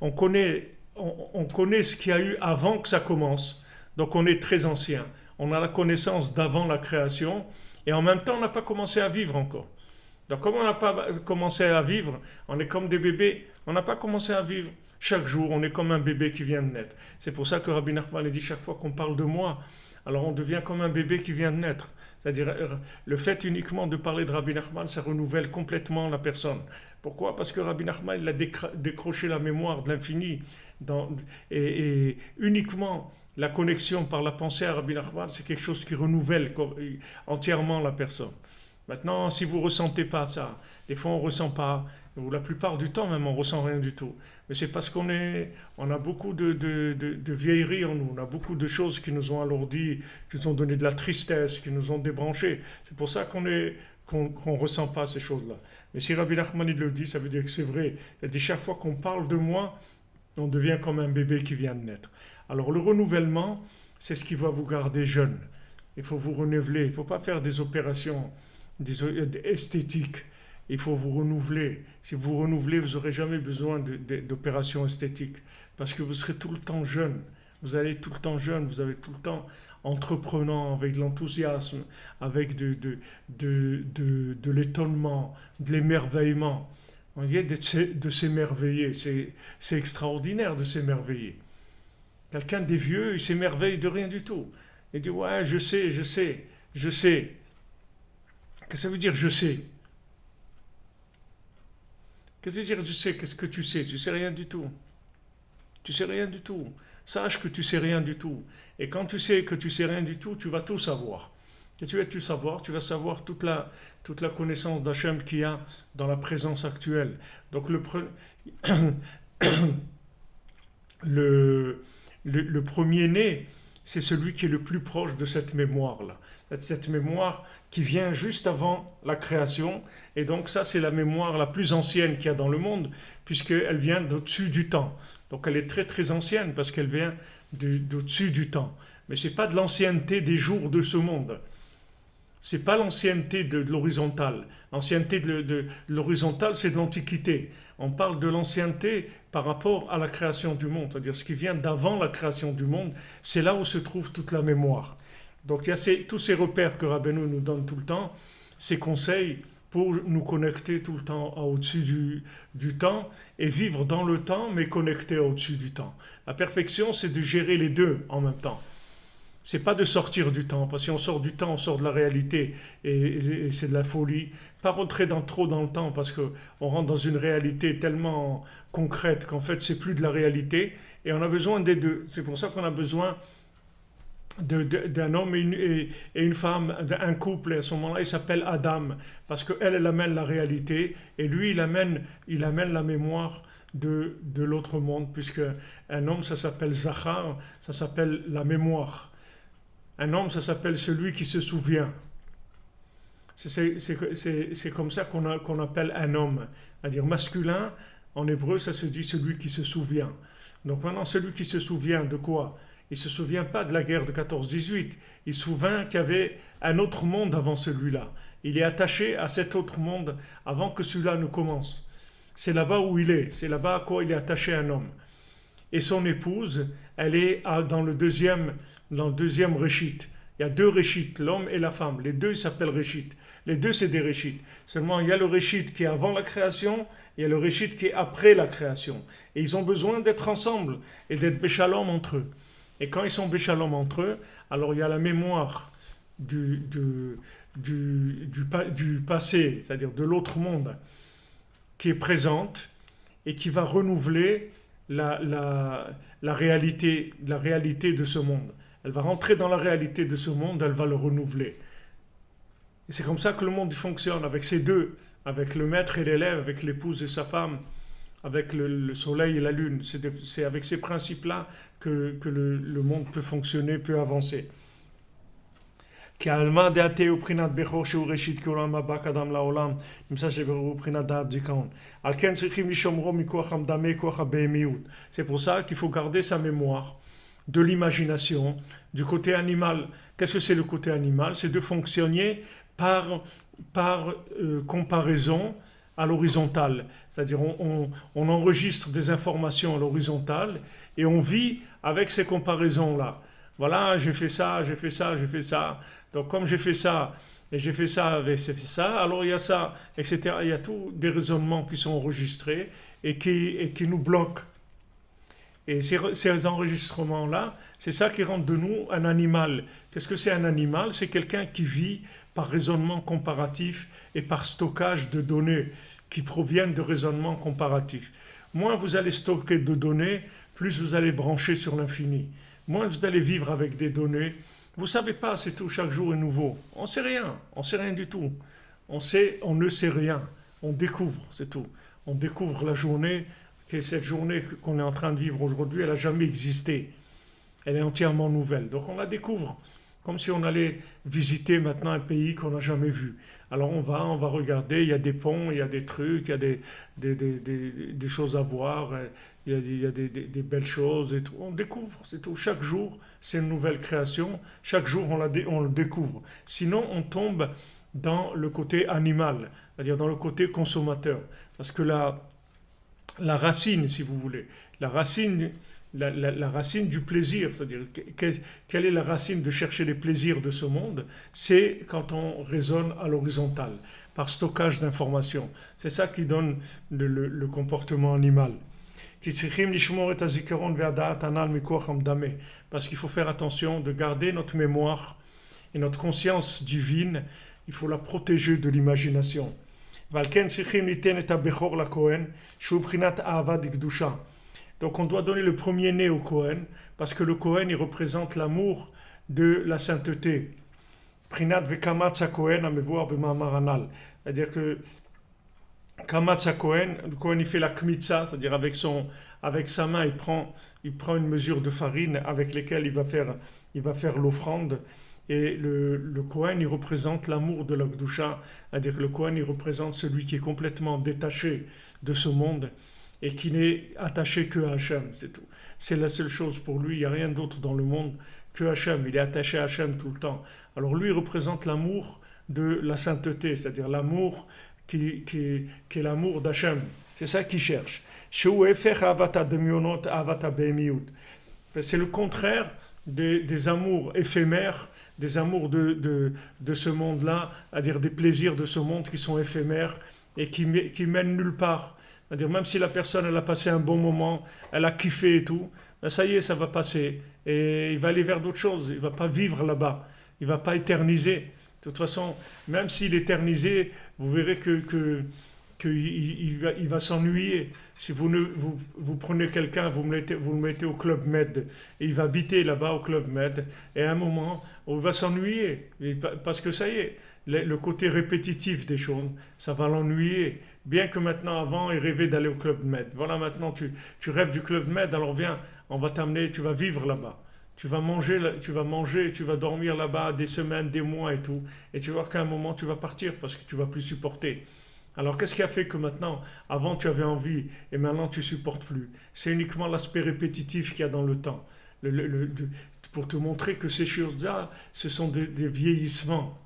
[SPEAKER 1] on connaît ce qu'il y a eu avant que ça commence. Donc on est très ancien. On a la connaissance d'avant la création, et en même temps on n'a pas commencé à vivre encore. Donc comme on n'a pas commencé à vivre, on est comme des bébés, on n'a pas commencé à vivre. Chaque jour, on est comme un bébé qui vient de naître. C'est pour ça que Rabbi Nachman a dit chaque fois qu'on parle de moi, alors on devient comme un bébé qui vient de naître. C'est-à-dire, le fait uniquement de parler de Rabbi Nachman, ça renouvelle complètement la personne. Pourquoi? Parce que Rabbi Nachman, il a décroché la mémoire de l'infini. Et uniquement la connexion par la pensée à Rabbi Nachman, c'est quelque chose qui renouvelle entièrement la personne. Maintenant, si vous ne ressentez pas ça, des fois on ne ressent pas, ou la plupart du temps même on ne ressent rien du tout. Mais c'est parce on a beaucoup de vieilleries en nous, on a beaucoup de choses qui nous ont alourdi, qui nous ont donné de la tristesse, qui nous ont débranchés. C'est pour ça qu'on ressent pas ces choses-là. Mais si Rabbi Nachman il le dit, ça veut dire que c'est vrai. Il dit chaque fois qu'on parle de moi, on devient comme un bébé qui vient de naître. Alors le renouvellement, c'est ce qui va vous garder jeune. Il faut vous renouveler, il ne faut pas faire des opérations esthétiques. Il faut vous renouveler. Si vous vous renouvelez, vous n'aurez jamais besoin d'opérations esthétiques. Parce que vous serez tout le temps jeune. Vous allez tout le temps jeune, vous avez tout le temps entreprenant, avec de l'enthousiasme, avec de l'étonnement, de l'émerveillement. On dit de s'émerveiller. C'est extraordinaire de s'émerveiller. Quelqu'un des vieux, il s'émerveille de rien du tout. Il dit, ouais, je sais, je sais, je sais. Qu'est-ce que ça veut dire, je sais? Qu'est-ce que ça veut dire, je sais? Qu'est-ce que tu sais? Tu sais rien du tout. Tu sais rien du tout. Sache que tu sais rien du tout. Et quand tu sais que tu sais rien du tout, tu vas tout savoir. Et tu vas tout savoir, tu vas savoir toute la connaissance d'Hachem qu'il y a dans la présence actuelle. Donc le, le premier-né, c'est celui qui est le plus proche de cette mémoire-là. Cette mémoire qui vient juste avant la création. Et donc ça, c'est la mémoire la plus ancienne qu'il y a dans le monde, puisqu'elle vient d'au-dessus du temps. Donc elle est très très ancienne, parce qu'elle vient d'au-dessus du temps. Mais ce n'est pas de l'ancienneté des jours de ce monde. C'est pas l'ancienneté de l'horizontale. L'ancienneté de l'horizontale, c'est de l'Antiquité. On parle de l'ancienneté par rapport à la création du monde, c'est-à-dire ce qui vient d'avant la création du monde, c'est là où se trouve toute la mémoire. Donc il y a tous ces repères que Rabbeinu nous donne tout le temps, ces conseils pour nous connecter tout le temps au-dessus du temps et vivre dans le temps mais connecté au-dessus du temps. La perfection, c'est de gérer les deux en même temps. C'est pas de sortir du temps, parce que si on sort du temps, on sort de la réalité, et c'est de la folie. Pas rentrer trop dans le temps, parce qu'on rentre dans une réalité tellement concrète qu'en fait, c'est plus de la réalité, et on a besoin des deux. C'est pour ça qu'on a besoin d'un homme et une femme, un couple, et à ce moment-là, il s'appelle Adam, parce qu'elle, elle amène la réalité, et lui, il amène la mémoire de l'autre monde, puisque un homme, ça s'appelle Zachar, ça s'appelle la mémoire. Un homme, ça s'appelle celui qui se souvient. C'est comme ça qu'on appelle un homme. C'est-à-dire masculin, en hébreu, ça se dit celui qui se souvient. Donc maintenant, celui qui se souvient de quoi? Il ne se souvient pas de la guerre de 14-18. Il se souvient qu'il y avait un autre monde avant celui-là. Il est attaché à cet autre monde avant que celui-là ne commence. C'est là-bas où il est. C'est là-bas à quoi il est attaché un homme. Et son épouse, elle est dans le deuxième réchit. Il y a deux réchits, l'homme et la femme. Les deux s'appellent réchit. Les deux, c'est des réchits. Seulement, il y a le réchit qui est avant la création, et il y a le réchit qui est après la création. Et ils ont besoin d'être ensemble et d'être béchalom entre eux. Et quand ils sont béchalom entre eux, alors il y a la mémoire du passé, c'est-à-dire de l'autre monde, qui est présente et qui va renouveler la réalité de ce monde. Elle va rentrer dans la réalité de ce monde, elle va le renouveler. Et c'est comme ça que le monde fonctionne, avec ces deux, avec le maître et l'élève, avec l'épouse et sa femme, avec le soleil et la lune. C'est avec ces principes-là que le monde peut fonctionner, peut avancer. כי העלמא דעתי ובחינת בכור שהוא ראשית כעולם הבא קדם לעולם נמצא שברור בחינת דעת זיכרון. על כן צריכים לשומרו מכוח המדמה כוח הבהמיות. C'est pour ça qu'il faut garder sa mémoire de l'imagination, du côté animal. Qu'est-ce que c'est le côté animal? C'est de fonctionner par comparaison à l'horizontale. C'est-à-dire on enregistre des informations à l'horizontale et on vit avec ces comparaisons-là. Voilà, j'ai fait ça, j'ai fait ça, j'ai fait ça. Donc comme j'ai fait ça, et j'ai fait ça avec ça, alors il y a ça, etc. Il y a tous des raisonnements qui sont enregistrés et qui nous bloquent. Et ces enregistrements-là, c'est ça qui rend de nous un animal. Qu'est-ce que c'est un animal? C'est quelqu'un qui vit par raisonnement comparatif et par stockage de données qui proviennent de raisonnements comparatifs. Moins vous allez stocker de données, plus vous allez brancher sur l'infini. Moins vous allez vivre avec des données. Vous ne savez pas, c'est tout, chaque jour est nouveau. On ne sait rien du tout. on ne sait rien. On découvre, c'est tout. On découvre la journée, que cette journée qu'on est en train de vivre aujourd'hui, elle n'a jamais existé. Elle est entièrement nouvelle. Donc on la découvre, comme si on allait visiter maintenant un pays qu'on n'a jamais vu. Alors on va regarder, il y a des ponts, il y a des trucs, il y a des choses à voir, il y a des belles choses et tout. On découvre, c'est tout. Chaque jour, c'est une nouvelle création. Chaque jour, on le découvre. Sinon, on tombe dans le côté animal, c'est-à-dire dans le côté consommateur. Parce que la racine, si vous voulez, la racine du plaisir, c'est-à-dire quelle est la racine de chercher les plaisirs de ce monde, c'est quand on raisonne à l'horizontale, par stockage d'informations. C'est ça qui donne le comportement animal. Parce qu'il faut faire attention de garder notre mémoire et notre conscience divine, il faut la protéger de l'imagination. Donc on doit donner le premier-né au Kohen, parce que le Kohen, il représente l'amour de la sainteté. C'est-à-dire que Kamatz Kohen, le Kohen il fait la kmitza, c'est-à-dire avec sa main il prend une mesure de farine avec laquelle il va faire l'offrande. Et le Kohen, il représente l'amour de la Kedusha, c'est-à-dire que le Kohen, il représente celui qui est complètement détaché de ce monde et qui n'est attaché que à Hachem, c'est tout. C'est la seule chose pour lui, il n'y a rien d'autre dans le monde que Hachem, il est attaché à Hachem tout le temps. Alors lui, il représente l'amour de la sainteté, c'est-à-dire l'amour qui est l'amour d'Hachem. C'est ça qu'il cherche. C'est le contraire des amours éphémères, des amours de ce monde-là, c'est-à-dire des plaisirs de ce monde qui sont éphémères et qui mènent nulle part. C'est-à-dire même si la personne elle a passé un bon moment, elle a kiffé et tout, ben ça y est, ça va passer. Et il va aller vers d'autres choses, il ne va pas vivre là-bas, il ne va pas éterniser. De toute façon, même s'il éternisait, vous verrez qu'il va s'ennuyer. Si vous prenez quelqu'un, vous le mettez au Club Med, et il va habiter là-bas au Club Med, et à un moment, on va s'ennuyer, parce que ça y est, le côté répétitif des choses, ça va l'ennuyer. Bien que maintenant, avant, il rêvait d'aller au Club Med. Voilà, maintenant, tu rêves du Club Med, alors viens, on va t'amener, tu vas vivre là-bas. Tu vas manger, tu vas dormir là-bas des semaines, des mois et tout. Et tu vas voir qu'à un moment, tu vas partir parce que tu vas plus supporter. Alors, qu'est-ce qui a fait que maintenant, avant tu avais envie et maintenant tu supportes plus? C'est uniquement l'aspect répétitif qu'il y a dans le temps. Pour te montrer que ces choses-là, ce sont des vieillissements.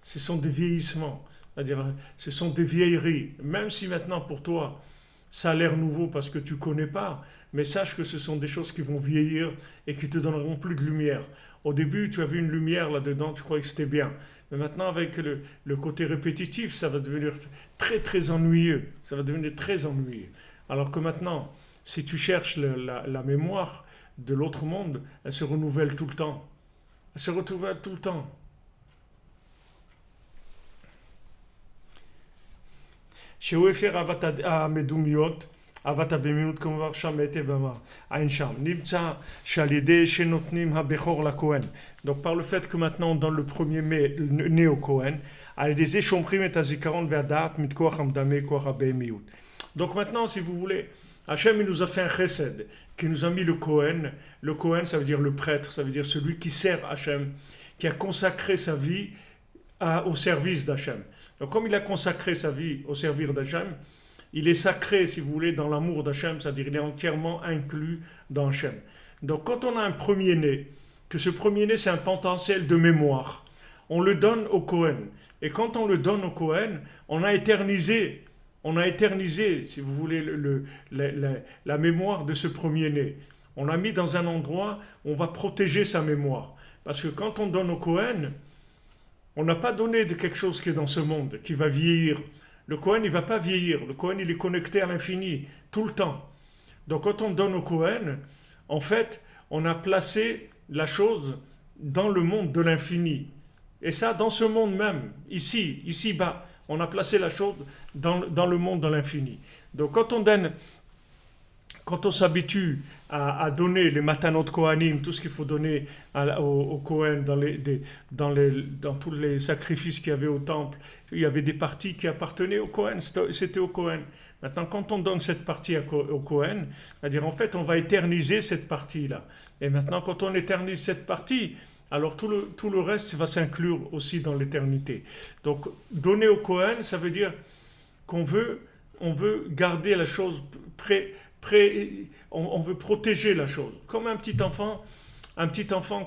[SPEAKER 1] Ce sont des vieillissements. C'est-à-dire, ce sont des vieilleries. Même si maintenant, pour toi, ça a l'air nouveau parce que tu ne connais pas, mais sache que ce sont des choses qui vont vieillir et qui te donneront plus de lumière. Au début, tu avais une lumière là-dedans, tu croyais que c'était bien. Mais maintenant, avec le côté répétitif, ça va devenir très, très ennuyeux. Ça va devenir très ennuyeux. Alors que maintenant, si tu cherches la mémoire de l'autre monde, elle se renouvelle tout le temps. Elle se renouvelle tout le temps. שהוא אהבת המדומיות, אהבת הבהמיות כמובן שם היטב אמר, עין שם. נמצא שעל ידי שנותנים הבכור לכהן. Donc par le fait que maintenant on donne le premier né au Kohen, על ידי זה שומרים את הזיכרון והדעת מכוח המדמה, כוח הבהמיות. Donc maintenant, si vous voulez, Hachem il nous a fait un chesed, qui nous a mis le Kohen. Le Kohen, ça veut dire le prêtre, ça veut dire celui qui sert Hachem, qui a consacré sa vie au service d'Hachem. Donc comme il a consacré sa vie au service d'Hachem, il est sacré, si vous voulez, dans l'amour d'Hachem, c'est-à-dire il est entièrement inclus dans Hachem. Donc quand on a un premier-né, que ce premier-né c'est un potentiel de mémoire, on le donne au Kohen. Et quand on le donne au Kohen, on a éternisé, si vous voulez, la mémoire de ce premier-né. On l'a mis dans un endroit où on va protéger sa mémoire. Parce que quand on donne au Kohen, on n'a pas donné de quelque chose qui est dans ce monde, qui va vieillir. Le Kohen, il ne va pas vieillir. Le Kohen, il est connecté à l'infini, tout le temps. Donc, quand on donne au Kohen, en fait, on a placé la chose dans le monde de l'infini. Et ça, dans ce monde même, ici-bas, on a placé la chose dans le monde de l'infini. Donc, quand on donne quand on s'habitue à donner les matanot Kohanim, tout ce qu'il faut donner au Kohen dans tous les sacrifices qu'il y avait au temple, il y avait des parties qui appartenaient au Kohen, c'était au Kohen. Maintenant, quand on donne cette partie au Kohen, c'est-à-dire en fait, on va éterniser cette partie-là. Et maintenant, quand on éternise cette partie, alors tout le reste va s'inclure aussi dans l'éternité. Donc, donner au Kohen, ça veut dire qu'on on veut garder la chose on veut protéger la chose. Comme un petit enfant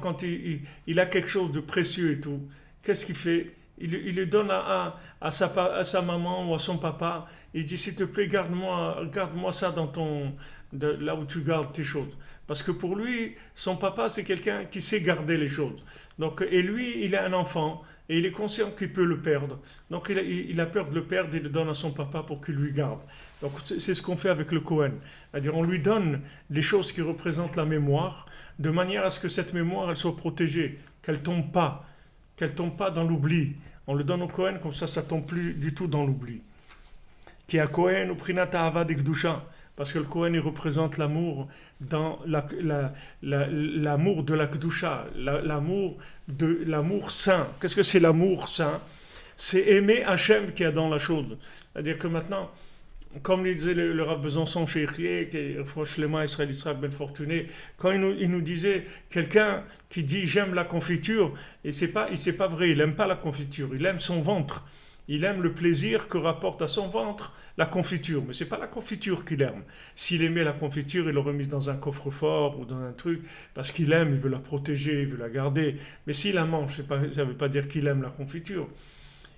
[SPEAKER 1] quand il a quelque chose de précieux et tout, qu'est-ce qu'il fait? Il le donne à sa maman ou à son papa. Il dit, s'il te plaît, garde-moi ça là où tu gardes tes choses. Parce que pour lui, son papa, c'est quelqu'un qui sait garder les choses. Donc, et lui, il est un enfant et il est conscient qu'il peut le perdre. Donc, il a peur de le perdre et il le donne à son papa pour qu'il lui garde. Donc, c'est ce qu'on fait avec le Kohen. C'est-à-dire, on lui donne les choses qui représentent la mémoire, de manière à ce que cette mémoire, elle soit protégée, qu'elle tombe pas dans l'oubli. On le donne au Kohen, comme ça tombe plus du tout dans l'oubli. Qui a Kohen ou Prinat Ahava d'Ekdusha, parce que le Kohen, il représente l'amour dans l'amour de la Kedusha, l'amour saint. Qu'est-ce que c'est l'amour saint? C'est aimer Hachem qui est dans la chose. C'est-à-dire que maintenant, comme disait le Rav Besançon chez Echrié, qui est franchement Israël Ben Fortuné, quand il nous disait quelqu'un qui dit j'aime la confiture, et c'est pas vrai, il n'aime pas la confiture, il aime son ventre, il aime le plaisir que rapporte à son ventre la confiture, mais c'est pas la confiture qu'il aime. S'il aimait la confiture, il l'aurait mise dans un coffre-fort ou dans un truc, parce qu'il aime, il veut la protéger, il veut la garder. Mais s'il la mange, ça ne veut pas dire qu'il aime la confiture.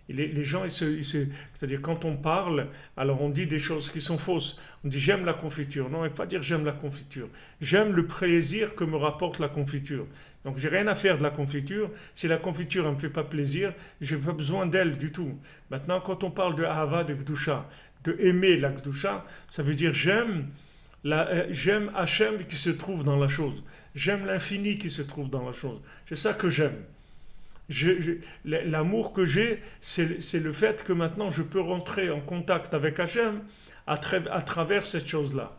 [SPEAKER 1] Les gens, c'est-à-dire quand on parle, alors on dit des choses qui sont fausses. On dit j'aime la confiture. Non, il ne faut pas dire j'aime la confiture. J'aime le plaisir que me rapporte la confiture. Donc j'ai rien à faire de la confiture. Si la confiture ne me fait pas plaisir, je n'ai pas besoin d'elle du tout. Maintenant, quand on parle de Ahava, de Gdusha, de aimer la Gdusha, ça veut dire j'aime Hachem qui se trouve dans la chose. J'aime l'infini qui se trouve dans la chose. C'est ça que j'aime. L'amour que j'ai, c'est le fait que maintenant je peux rentrer en contact avec Hachem à travers cette chose-là.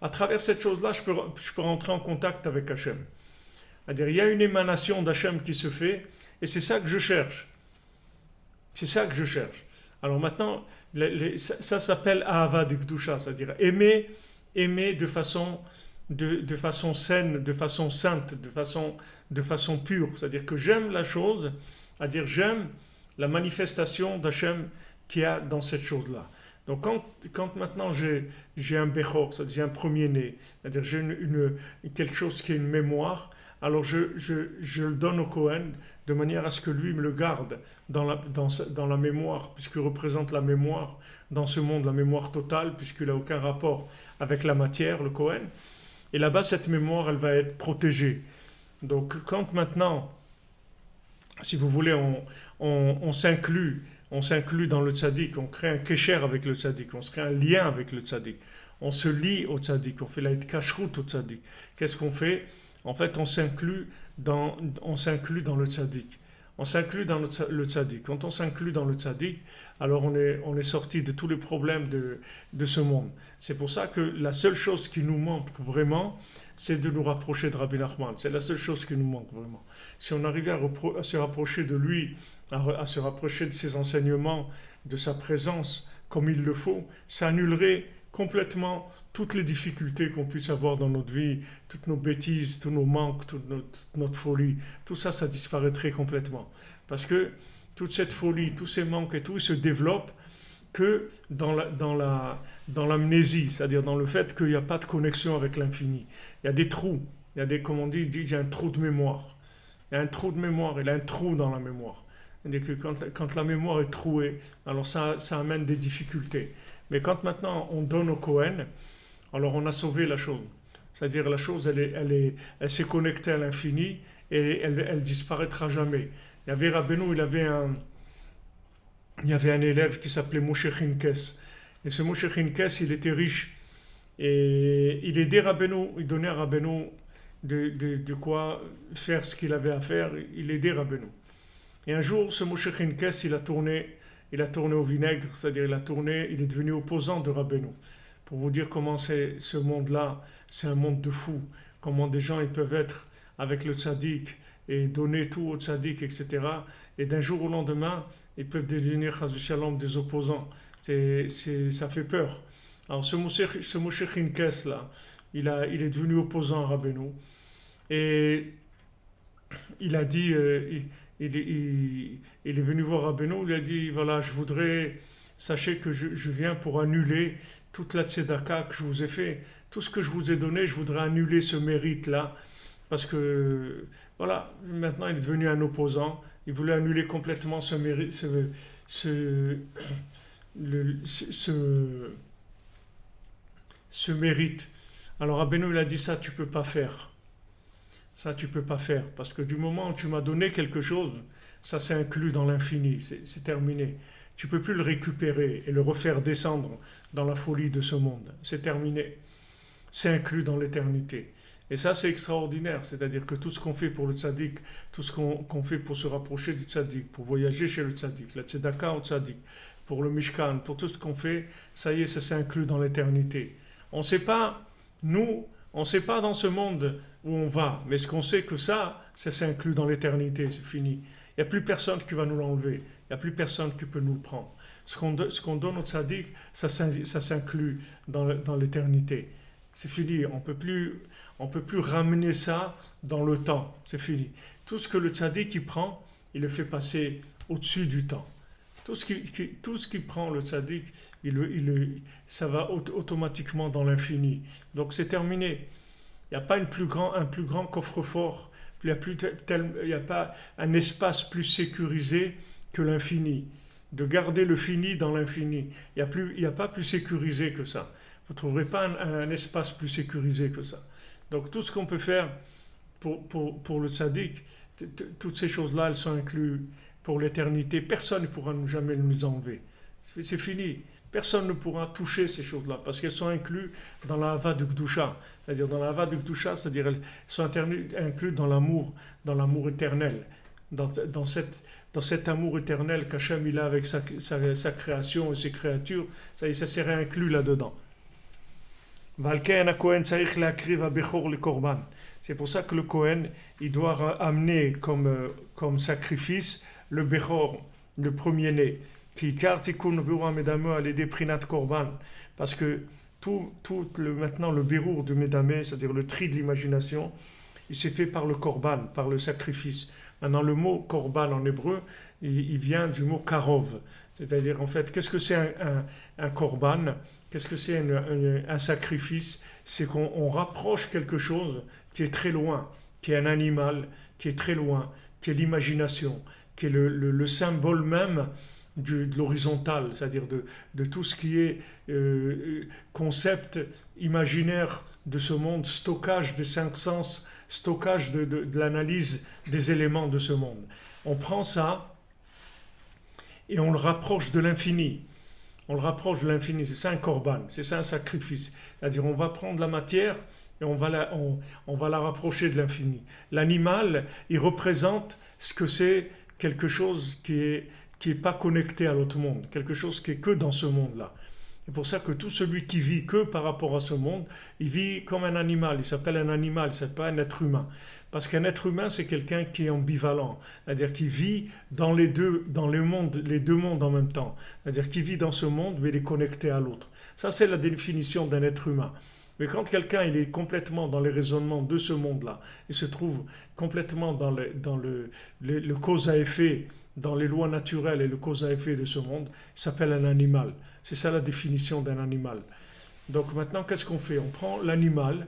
[SPEAKER 1] À travers cette chose-là, je peux rentrer en contact avec Hachem. C'est-à-dire, il y a une émanation d'Hachem qui se fait, et c'est ça que je cherche. C'est ça que je cherche. Alors maintenant, ça s'appelle Ahava d'Ikdusha, c'est-à-dire aimer de façon saine, de façon sainte, de façon pure. C'est-à-dire que j'aime la chose, c'est-à-dire j'aime la manifestation d'Hachem qu'il y a dans cette chose-là. Donc quand maintenant j'ai un Bechor, c'est-à-dire j'ai un premier-né, c'est-à-dire j'ai quelque chose qui est une mémoire, alors je le donne au Kohen de manière à ce que lui me le garde dans la mémoire, puisqu'il représente la mémoire dans ce monde, la mémoire totale, puisqu'il n'a aucun rapport avec la matière, le Kohen. Et là-bas, cette mémoire, elle va être protégée. Donc quand maintenant, si vous voulez, on s'inclut dans le tzaddik, on crée un kécher avec le tzaddik, on se crée un lien avec le tzaddik, on se lie au tzaddik, on fait la kashrut au tzaddik. Qu'est-ce qu'on fait? En fait, on s'inclut dans le tzaddik. On s'inclut dans le tzaddik. Quand on s'inclut dans le tzaddik, alors on est sorti de tous les problèmes de ce monde. C'est pour ça que la seule chose qui nous manque vraiment, c'est de nous rapprocher de Rabbi Nachman. C'est la seule chose qui nous manque vraiment. Si on arrivait à se rapprocher de lui, à se rapprocher de ses enseignements, de sa présence, comme il le faut, ça annulerait complètement toutes les difficultés qu'on puisse avoir dans notre vie, toutes nos bêtises, tous nos manques, toute notre folie. Tout ça, ça disparaîtrait complètement. Parce que toute cette folie, tous ces manques et tout, ils se développent que dans l'amnésie, c'est-à-dire dans le fait qu'il n'y a pas de connexion avec l'infini. Il y a des trous. Il y a comme on dit, il y a un trou de mémoire. Il y a un trou de mémoire, il y a un trou dans la mémoire. C'est-à-dire que quand la mémoire est trouée, alors ça amène des difficultés. Mais quand maintenant on donne au Kohen, alors on a sauvé la chose. C'est-à-dire la chose, elle s'est connectée à l'infini et elle disparaîtra jamais. Il y avait Rabbeinu, il y avait un élève qui s'appelait Moshe Chinkes. Et ce Moshe Chinkes, il était riche. Et il aidait Rabbeinu, il donnait à Rabbeinu de quoi faire ce qu'il avait à faire. Il aidait Rabbeinu. Et un jour, ce Moshe Chinkes, il a tourné au vinaigre, c'est-à-dire il est devenu opposant de Rabbeinu. pour vous dire comment c'est ce monde-là, c'est un monde de fous. Comment des gens ils peuvent être avec le tzaddik et donner tout au tzaddik, etc. Et d'un jour au lendemain, ils peuvent devenir chas v'shalom des opposants. Ça fait peur. Alors ce Moshe Chinkes là, il est devenu opposant à Rabbeinu et il a dit, il est venu voir Rabbeinu, il a dit voilà, sachez que je viens pour annuler toute la tzedaka que je vous ai fait, tout ce que je vous ai donné, je voudrais annuler ce mérite là, parce que voilà, maintenant il est devenu un opposant, il voulait annuler complètement ce mérite, ce, ce mérite. Alors Rabbeinu il a dit ça tu peux pas faire. Ça, tu peux pas faire. Parce que du moment où tu m'as donné quelque chose, ça c'est inclus dans l'infini. C'est terminé. Tu peux plus le récupérer et le refaire descendre dans la folie de ce monde. C'est terminé. C'est inclus dans l'éternité. Et ça, c'est extraordinaire. C'est-à-dire que tout ce qu'on fait pour le tzaddik, tout ce qu'on fait pour se rapprocher du tzaddik, pour voyager chez le tzaddik, la tzedaka au tzaddik, pour le mishkan, pour tout ce qu'on fait, ça y est, ça s'est inclus dans l'éternité. On ne sait pas, nous, on ne sait pas dans ce monde où on va, mais ce qu'on sait que ça s'inclut dans l'éternité, c'est fini. Il n'y a plus personne qui va nous l'enlever, il n'y a plus personne qui peut nous le prendre. Ce qu'on donne au tzaddik, ça s'inclut dans l'éternité. C'est fini, on peut plus ramener ça dans le temps, c'est fini. Tout ce que le tzaddik il prend, il le fait passer au-dessus du temps. Tout ce qui prend le tzaddik, ça va automatiquement dans l'infini. Donc c'est terminé. Il n'y a pas un plus grand coffre-fort, il n'y a pas un espace plus sécurisé que l'infini. De garder le fini dans l'infini. Il n'y a pas plus sécurisé que ça. Vous ne trouverez pas un espace plus sécurisé que ça. Donc tout ce qu'on peut faire pour le tzaddik, toutes ces choses-là, elles sont incluses pour l'éternité. Personne ne pourra jamais nous enlever. C'est fini. Personne ne pourra toucher ces choses-là parce qu'elles sont incluses dans la hava de Kedusha. C'est-à-dire dans la hava de Kedusha, c'est-à-dire elles sont incluses dans l'amour éternel. Dans cet amour éternel qu'Hachem il a avec sa création et ses créatures, ça serait inclus là-dedans. C'est pour ça que le Kohen, il doit amener comme sacrifice le Bechor, le premier-né. Parce que maintenant le Bérour de Médamé, c'est-à-dire le tri de l'imagination, il s'est fait par le Korban, par le sacrifice. Maintenant le mot Korban en hébreu, il vient du mot Karov. C'est-à-dire en fait, qu'est-ce que c'est un Korban ? Qu'est-ce que c'est un sacrifice ? C'est qu'on rapproche quelque chose qui est très loin, qui est un animal, qui est très loin, qui est l'imagination, qui est le symbole même de l'horizontal, c'est-à-dire de tout ce qui est concept imaginaire de ce monde, stockage des cinq sens, stockage de l'analyse des éléments de ce monde. On prend ça et on le rapproche de l'infini. On le rapproche de l'infini, c'est ça un korban, c'est ça un sacrifice. C'est-à-dire on va prendre la matière et on va la rapprocher de l'infini. L'animal, il représente ce que c'est quelque chose qui est pas connecté à l'autre monde, quelque chose qui est que dans ce monde-là. C'est pour ça que tout celui qui vit que par rapport à ce monde, il vit comme un animal, il s'appelle un animal, c'est pas un être humain. Parce qu'un être humain, c'est quelqu'un qui est ambivalent, c'est-à-dire qui vit dans les deux mondes en même temps. C'est-à-dire qui vit dans ce monde, mais il est connecté à l'autre. Ça, c'est la définition d'un être humain. Mais quand quelqu'un il est complètement dans les raisonnements de ce monde-là, il se trouve complètement dans le cause à effet, dans les lois naturelles et le cause à effet de ce monde, il s'appelle un animal. C'est ça la définition d'un animal. Donc maintenant, qu'est-ce qu'on fait ? On prend l'animal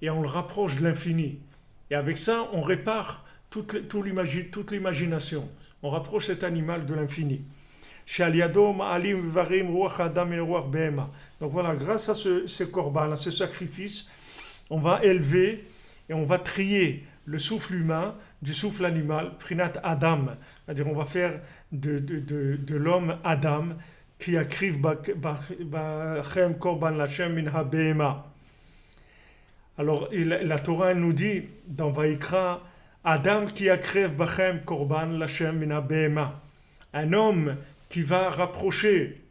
[SPEAKER 1] et on le rapproche de l'infini. Et avec ça, on répare toute l'imagination. On rapproche cet animal de l'infini. Donc voilà, grâce à ce korban, à ce sacrifice, on va élever et on va trier le souffle humain du souffle animal, Prinat Adam. C'est-à-dire on va faire de l'homme Adam, qui akriv bachem korban lachem min ha-behema. Alors la Torah nous dit dans Vaïkra, Adam qui akriv bachem korban lachem min ha-behema. Un homme qui va rapprocher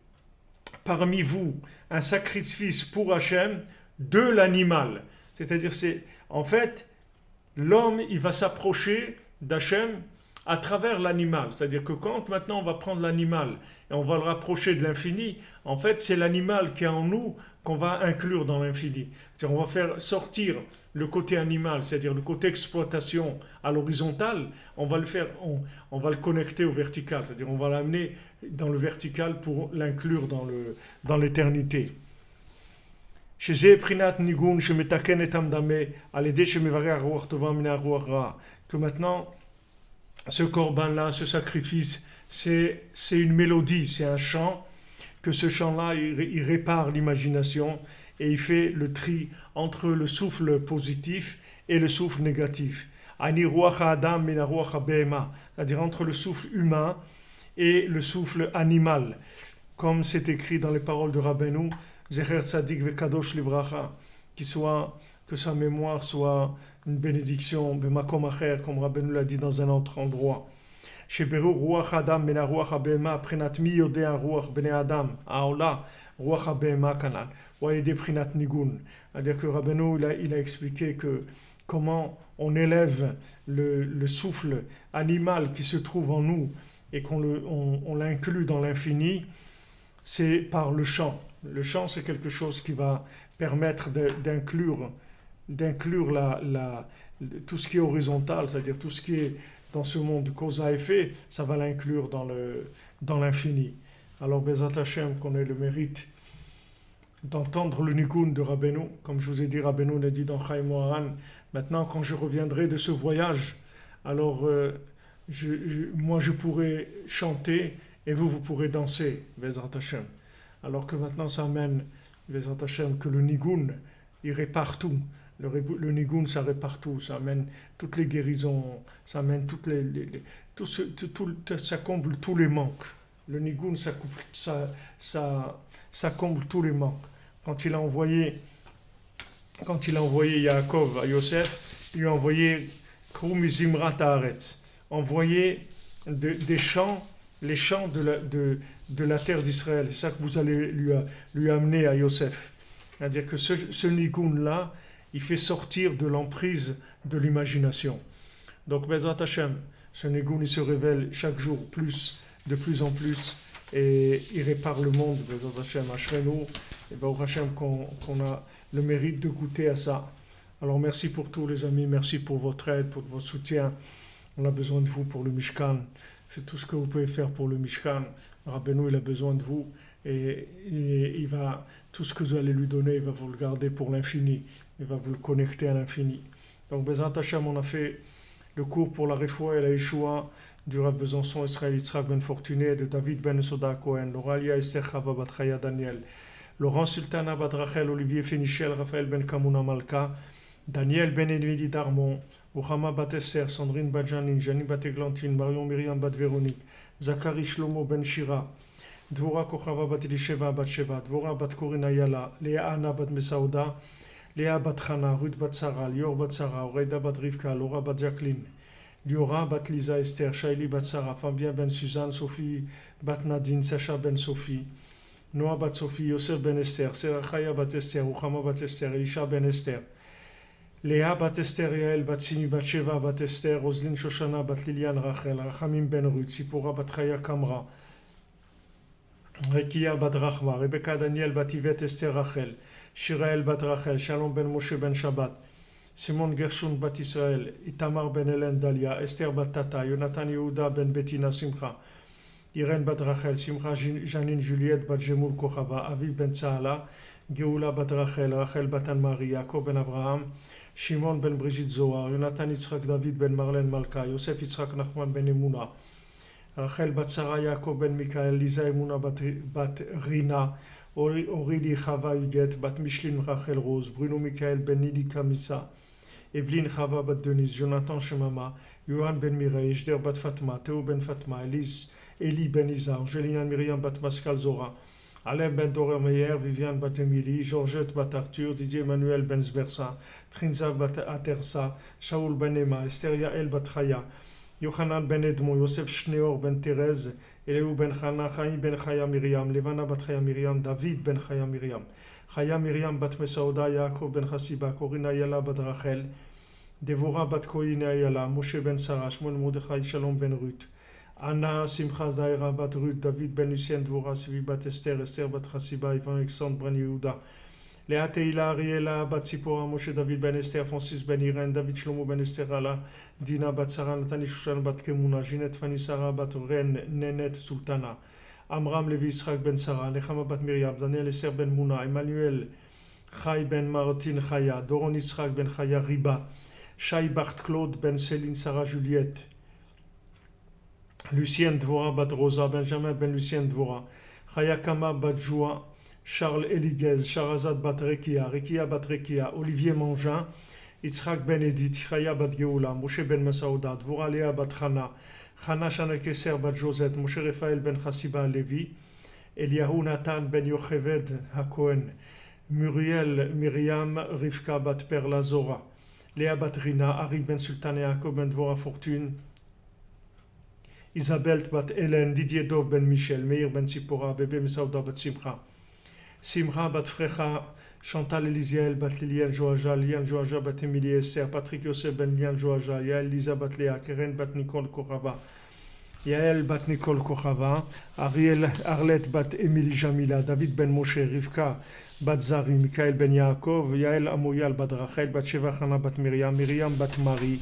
[SPEAKER 1] parmi vous un sacrifice pour Hachem de l'animal. C'est-à-dire, en fait, l'homme, il va s'approcher d'Hachem à travers l'animal. C'est-à-dire que quand maintenant on va prendre l'animal et on va le rapprocher de l'infini, en fait, c'est l'animal qui est en nous qu'on va inclure dans l'infini. C'est-à-dire on va faire sortir le côté animal, c'est-à-dire le côté exploitation à l'horizontale, on va le connecter au vertical, c'est-à-dire on va l'amener dans le vertical pour l'inclure dans l'éternité. שזה בחינת ניגון שמתקן את המדמה על ידי שמברר רוח טובה מן הרוח רעה. Que maintenant, ce corban-là, ce sacrifice, c'est une mélodie, c'est un chant, que ce chant-là, il répare l'imagination et il fait le tri entre le souffle positif et le souffle négatif. Ani ruach ha'adam min haruach ha'behema, c'est-à-dire entre le souffle humain et le souffle animal, comme c'est écrit dans les paroles de Rabbeinu, Zecher Tzadik Vekadosh Livracha, que sa mémoire soit une bénédiction, Bemakom Acher, comme Rabbeinu l'a dit dans un autre endroit. Sheberu Ruach Adam Ben Ruach Abema, Prinat Mi Yodea Ruach Bene Adam, Aola, Ruach Abema Kanal, ou des Prinat Nigun. C'est-à-dire que Rabbeinu il a expliqué que comment on élève le souffle animal qui se trouve en nous et on l'inclut dans l'infini, c'est par le chant. Le chant, c'est quelque chose qui va permettre d'inclure tout ce qui est horizontal, c'est-à-dire tout ce qui est dans ce monde de cause à effet, ça va l'inclure dans l'infini. Alors, Bezat Hashem, qu'on ait le mérite d'entendre le Nigun de Rabbeinu, comme je vous ai dit, Rabbeinu l'a dit dans Chaim Moharan. Maintenant, quand je reviendrai de ce voyage, alors moi je pourrai chanter et vous pourrez danser, Bezat Hashem. Alors que maintenant ça amène, Bezat Hashem, que le Nigun, il répare tout. Le Nigun, ça répare tout, ça amène toutes les guérisons, ça amène ça comble tous les manques. Le Nigun, ça comble tous les manques. Quand il a envoyé Yaakov à Yosef, il lui a envoyé Krum Zimrat Haaretz, envoyé des chants, les chants de la terre d'Israël. C'est ça que vous allez lui amener à Yosef. C'est-à-dire que ce Nigun-là, il fait sortir de l'emprise de l'imagination. Donc, Bezrat Hashem, ce Nigun, il se révèle chaque jour de plus en plus, et il répare le monde, Bezrat Hashem, Ashrenu, et Baruch Hashem, qu'on a le mérite de goûter à ça. Alors, merci pour tous les amis, merci pour votre aide, pour votre soutien. On a besoin de vous pour le Mishkan. Faites tout ce que vous pouvez faire pour le Mishkan. Rabbeinu, il a besoin de vous, et il va, tout ce que vous allez lui donner, il va vous le garder pour l'infini. Il va vous le connecter à l'infini. Donc, Bezrat Hashem, on a fait le cours pour la Refoua et la Yeshua du Rav Besançon, Israël Yitzhak Ben Fortuné, de David Ben Soda Cohen, Loralia Esther Chava Bat Chaya Daniel, Laurent Sultana Bat Rachel, Olivier Fénichel, Raphaël Ben Kamuna Malka, Daniel Ben Edwili Darmon, Ouhama Bat Esther, Sandrine Bat Janine, Janine Bat Eglantine, Marion Myriam Bat Véronique, Zachary Shlomo Ben Shira, Dvora Kochava Bat Elisheva Bat Sheva, Dvora Bat Korina Yala, Léa Anna Bat Mesauda, Léa Bat Chana, Ruth Bat Sarah, Lior Bat Sarah, Oreida Bat Rivka, Laura Bat Jacqueline, Liora Bat Lisa Esther, Shaili Bat Sarah, Fabien Ben Suzanne, Sophie Bat Nadine, Sacha Ben Sophie, Noah Bat Sophie, Yosef Ben Esther, Serachaya Bat Esther, Uchama Bat Esther, Elisha Ben Esther, Léa Bat Esther, Yael Bat Simi Bat Sheva Bat Esther, Roslyn Shoshana Bat Liliane Rachel, Rachamim Ben Ruth, Sipora Bat Chaya Kamra, Rekia Bat Rachma, Rebecca Daniel Bat Yvette Esther Rachel, Shirael Bat Rachel, Shalom Ben Moshe Ben Shabbat, Simon Gershon Bat Israël, Itamar Ben Hélène Dalia, Esther Bat Tata, Jonathan Yehuda Ben Bettina Simcha, Irène Bat Rachel, Simcha Janine Juliette Bat Jemoul Kochava, Aviv Ben Tsaala, Geoula Bat Rachel, Rachel Bat Anne-Marie, Yaakov Ben Abraham, Shimon Ben Brigitte Zohar, Jonathan Yitzhak David Ben Marlène Malka, Yosef Yitzhak Nachman Ben Emuna, Rachel Bat Sarah, Yaakov Ben Mikael, Lisa Emuna Bat Rina, Aurélie Chava Huguette, Bat Micheline Rachel Rose, Bruno Michael Ben Nidi Kamissa, Evelyne Chava Bat Denise, Jonathan Shemama, Yohan Ben Mireille, Jder Bat Fatma, Théo Ben Fatma, Eli Ben Isa, Angelina Myriam Bat Pascal Zora, Alain Ben Dorer Meyer, Viviane Bat Emily, Georgette Bat Arthur, Didier Emmanuel Ben Zbersa, Trinza Bat Atersa, Shaoul Ben Ema, Esther Yael Bat Chaya, יוחנן בן אדמו, יוסף שניאור בן תרז, אליהו בן חנה, חיים בן חיה מרים, לבנה בת חיה מרים, דוד בן חיה מרים, חיה מרים בת מסעודה, יעקב בן חסיבה, קורין איילה בת רחל, דבורה בת כהן איילה, משה בן שרה, שמואל מרדכי, שלום בן רות, ענה שמחה זעירה בת רות, דוד בן לוסיין, דבורה סבי בת אסתר, אסתר בת חסיבה, איוון אלכסנדר בן יהודה, לאה תהילה אריאלה בת ציפורה, משה דוד בן אסתר, פרנסיס בן אירן, דוד שלמה בן אסתר עלה, דינה בת שרה, נתני שושן בת כמונה, ז'ינט פני שרה בת רן, ננת סולטנה, עמרם לוי יצחק בן שרה, נחמה בת מרים, דניאל אסתר בן מונה, עמנואל חי בן מרטין חיה, דורון יצחק בן חיה ריבה, שי בכט קלוד בן סלין שרה ג'וליאט, לוסיין דבורה בת רוזה, בנג'מין בן לוסיין דבורה, חיה קמה בת ג'ואה, שרל אליגז, שרזת בת רקייה, רקייה בת רקייה, אוליבייה מנז'ן, יצחק בן אדית, חיה בת גאולה, משה בן מסעודה, דבורה לאה בת חנה, חנה שנה קסר בת ג'וזת, משה רפאל בן חסיבה הלוי, אליהו נתן בן יוכבד הכהן, מוריאל מרים רבקה בת פרלה זורה, לאה בת רינה, ארי בן סולטן יעקב בן דבורה פורטון, איזבלט בת אלן, דידיה דוב בן מישל, מאיר בן ציפורה, בבי מסעודה בת שמחה, שמחה בת פרחה, chantal אליזיאל בת ליליאן ג'ואז'ה, ליאן ג'ואז'ה בת אמילי אסתר, פטריק יוסף בן ליאן ג'ואז'ה, יעל ליזה בת לאה, קרן בת ניקול כוכבה, יעל בת ניקול כוכבה, אריאל ארלט בת אמילי ג'מילה, דוד בן משה, רבקה בת זרי, מיכאל בן יעקב, יעל אמויאל בת רחל, בת שבע חנה בת מרים, מרים בת מרי,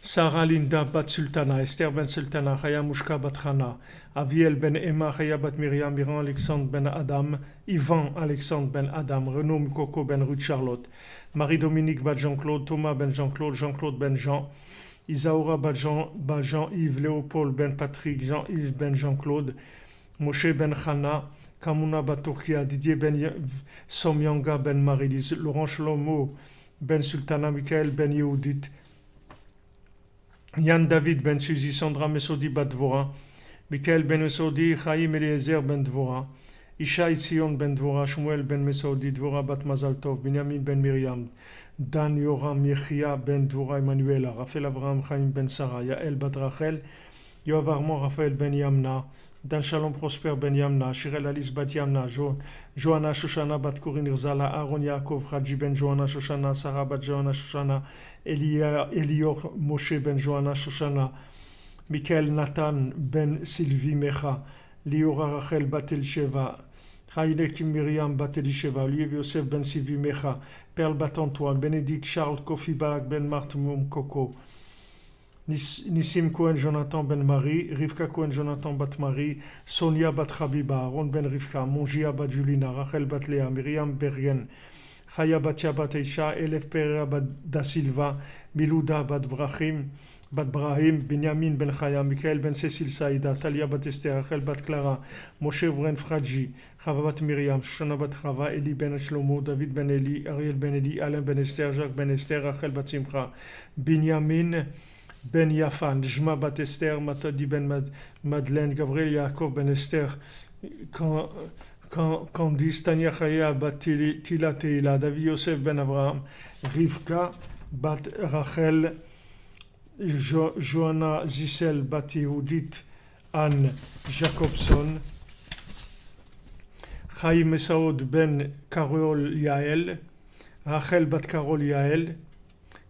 [SPEAKER 1] שרה לינדה בת סולטנה, אסתר בן סולטנה, חיה מושקה בת חנה, אביאל בן אמה, חיה בת מרים, אירן אלכסנדר בן אדם, איוון אלכסנדר בן אדם, רנו מקוקו בן רות שרלוט, מארי דומיניק בת ז'אן קלוד, תומא בן ז'אן קלוד, ז'אן קלוד בן ז'אן, איזאורה בת ז'אן איב, לאופול בן פטריק, ז'אן איב בן ז'אן קלוד, משה בן חנה, קמונה בת טורקיה, דידיה בן סומיונגה בן מריליז, לורן שלמה בן סולטנה, מיכאל בן יהודית, יאן דוד בן סוזי, סנדרה מסודי בת דבורה, מיכאל בן מסודי, חיים אליעזר בן דבורה, ישי ציון בן דבורה, שמואל בן מסודי, דבורה בת מזל טוב, בנימין בן מרים, דן יורם יחיה בן דבורה עמנואלה, רפאל אברהם חיים בן שרה, יעל בת רחל, יואב ארמון רפאל בן ימנה, דן שלום פרוספר בן ימנה, שירל אליס בת ימנה, ג'ואנה שושנה בת קורין הרזלה, אהרון יעקב חג'י בן ג'ואנה שושנה, שרה בת ג'ואנה שושנה, אליור משה בן ג'ואנה שושנה, מיכאל נתן בן סילבי מחה, ליאורה רחל בת אלישבע, חיילק מרים בת אלישבע, אוליב יוסף בן סילבי מחה, פרל בת אנטואן, בנדיק שרל קופי ברק בן מרט קוקו, ניסים כהן ג'ונתן בן מרי, רבקה כהן ג'ונתן בת מרי, סוניה בת חביבה, אהרון בן רבקה, מונג'יה בת ג'ולינה, רחל בת לאה, מרים ברגן, חיה בתיה בת אישה, אלף פררה בת דה סילבה, מילודה בת ברכים, בנימין בן חיה, מיכאל בן ססיל סעידה, טליה בת אסתר, רחל בת קלרה, משה ברן פרג'י, חווה בת מרים, שושנה בת חווה, אלי בן שלמה, דוד בן אלי, אריאל בן אלי, אלן בן אסתר, ז'ק בן אסתר, רחל בת שמחה, בנימין בן יפן, ג'מה בת אסתר, מתדי בן מדלן, גבריאל יעקב בן אסתר, קנדיס תניה חיה בת תהילה תהילה, דוד יוסף בן אברהם, רבקה בת רחל, ז'ואנה זיסל בת יהודית, אן ז'קובסון, חיים מסעוד בן קרול יעל, רחל בת קרול יעל,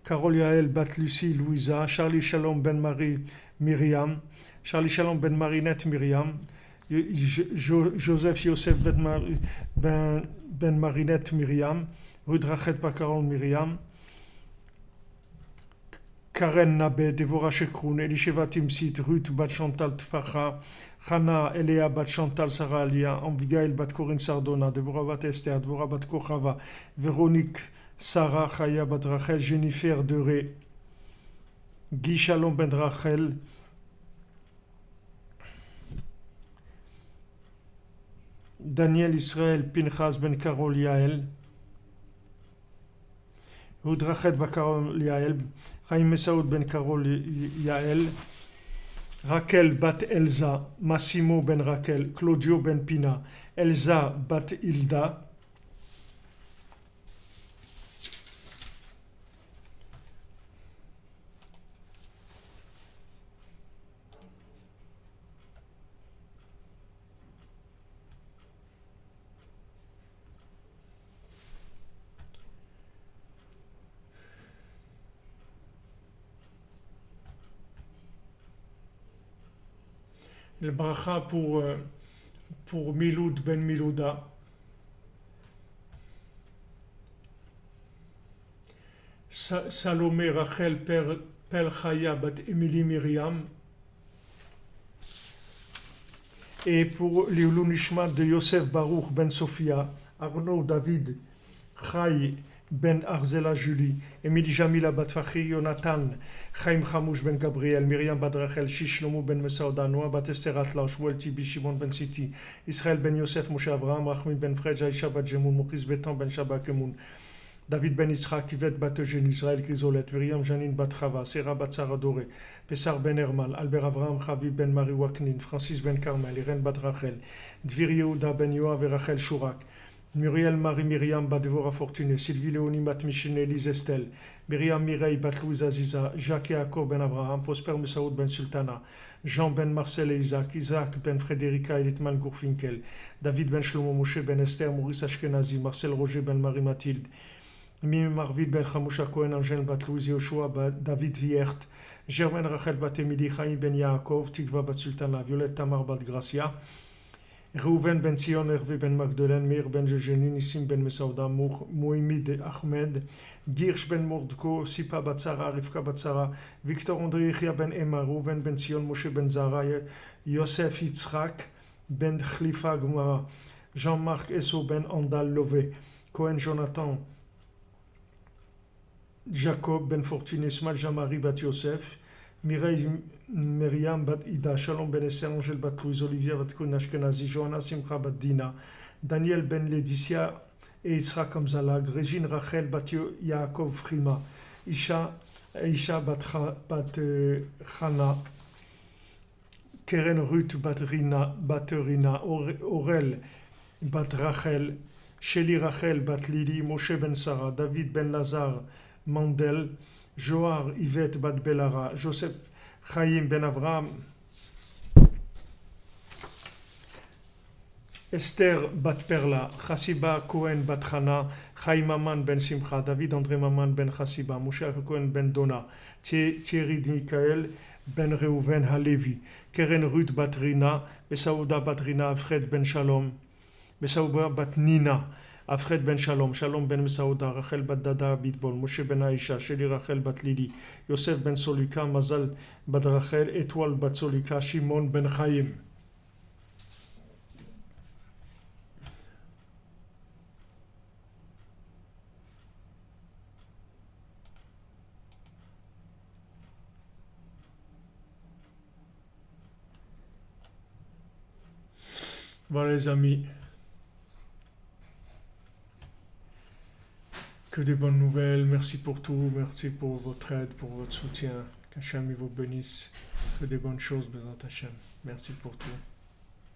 [SPEAKER 1] קרול יעל בת לוסי לואיזה, שרלי שלום בן מרי מרים, שרלי שלום בן מרינט מרים, ז'וזף יוסף בן מרינט מרים, רות רחל בת קרול מרים, קרן נבה, דבורה שקרון, אלישבע תמסית, רות בת שנטל תפחה, חנה אליה בת שנטל שרה עליה, אביגיל בת קורין סרדונה, דבורה בת אסתר, דבורה בת כוכבה, ורוניק שרה חיה בת רחל, ג'ניפר דרה, גי שלום בן רחל, דניאל ישראל פנחס בן קרול יעל, רות רחל בת קרול יעל, חיים מסעוד בן קרול יעל, רקל בת אלזה, מסימו בן רקל, קלודיו בן פינה, אלזה בת אילדה, Le bracha pour Miloud ben Milouda. Salomé Rachel Pel Chaya bat Emily Myriam. Et pour l'Ilou Nishmat de Yosef Baruch ben Sophia, Arnaud David Chai ben Arzela Julie, Émilie Jamila bat Fachi Jonathan, Chaim Chamouche ben Gabriel, Myriam bat Rachel, Shishlomo ben Mesauda, Noah bat Esther Atla, Shmuel Tibi, Shimon ben Siti, Israël ben Yosef, Moshe Avraham, Rachmi ben Frej, Aisha bat Jemoun, Mochis Betan ben Shabakemoun, David ben Yitzhak, Yvette bat Eugène, Israël Grisolet, Myriam Janine bat Chava, Sarah bat Sarah Doré, Pessar ben Hermal, Albert Avraham, Chavi ben Marie Waknin, Francis ben Carmel, Irène bat Rachel, Dvir Yehuda ben Yoav et Rachel Shurak, Muriel Marie Myriam bat Devora Fortuné, Sylvie Léonie bat Michel Elise Estelle, Myriam Mireille bat Louise Aziza, Jacques et Yaakov ben Abraham, Prosper Messaoud ben Sultana, Jean ben Marcel et Isaac, Isaac ben Frédérica et Litman Gourfinkel, David ben Shlomo Moshe ben Esther, Maurice Ashkenazi, Marcel Roger ben Marie Mathilde, Mimi Marvid ben Chamoucha Cohen, Angèle bat Louise Yoshua, David Viert, Germaine Rachel bat Emily, Chaim ben Yaakov, Tikva bat Sultana, Violette Tamar bat Gracia, Reuven ben Sion, Hervé ben Magdeleine, Meir ben Eugénie, Nissim ben Mesauda, Moïmid Ahmed, Girsch ben Mordko, Sipa Batsara, Rivka Batsara, Victor André Yechia ben Emma, Reuven ben Sion, Moshe ben Zara, Yosef Yitzhak ben Khlifa Gmara, Jean-Marc Esso ben Andal Lové, Cohen Jonathan, Jacob ben Fortuné, Ismaël Jamari bat Yosef, Mireille Myriam bat Ida, Shalom ben Esser, Angèle bat Louise, Olivia bat Koun Ashkenazi, Johanna Simcha bat Dina, Daniel ben Laetitia et Yitzhak Amzalag, Régine Rachel bat Yaakov Frima, Isha bat Chana, Keren Ruth bat Rina, Aurel bat Rachel, Sheli Rachel bat Lili, Moshe ben Sarah, David ben Lazar Mandel, Joar Yvette bat Belara, Joseph Chaim ben Avraham, Esther bat Perla, Chassiba Cohen bat Chana, Chaim Maman ben Simcha, David André Maman ben Chassiba, Moshe Cohen ben Dona, Thierry Michael ben Reuven Halevi, Keren Ruth bat Rina, Besaouda bat Rina, Alfred ben Shalom, Besaouda bat Nina, Alfred ben Shalom, Shalom ben Mesauda, Rachel bat Dada Bitbol, Moshe ben Aisha, Sheli Rachel bat Lili, Yosef ben Solika, Mazal bat Rachel, Étoile bat Solika, Shimon ben Chaim. Voilà les amis. Que des bonnes nouvelles, merci pour tout, merci pour votre aide, pour votre soutien, qu'Hachem vous bénisse, que des bonnes choses, Bézat Hachem, merci pour tout.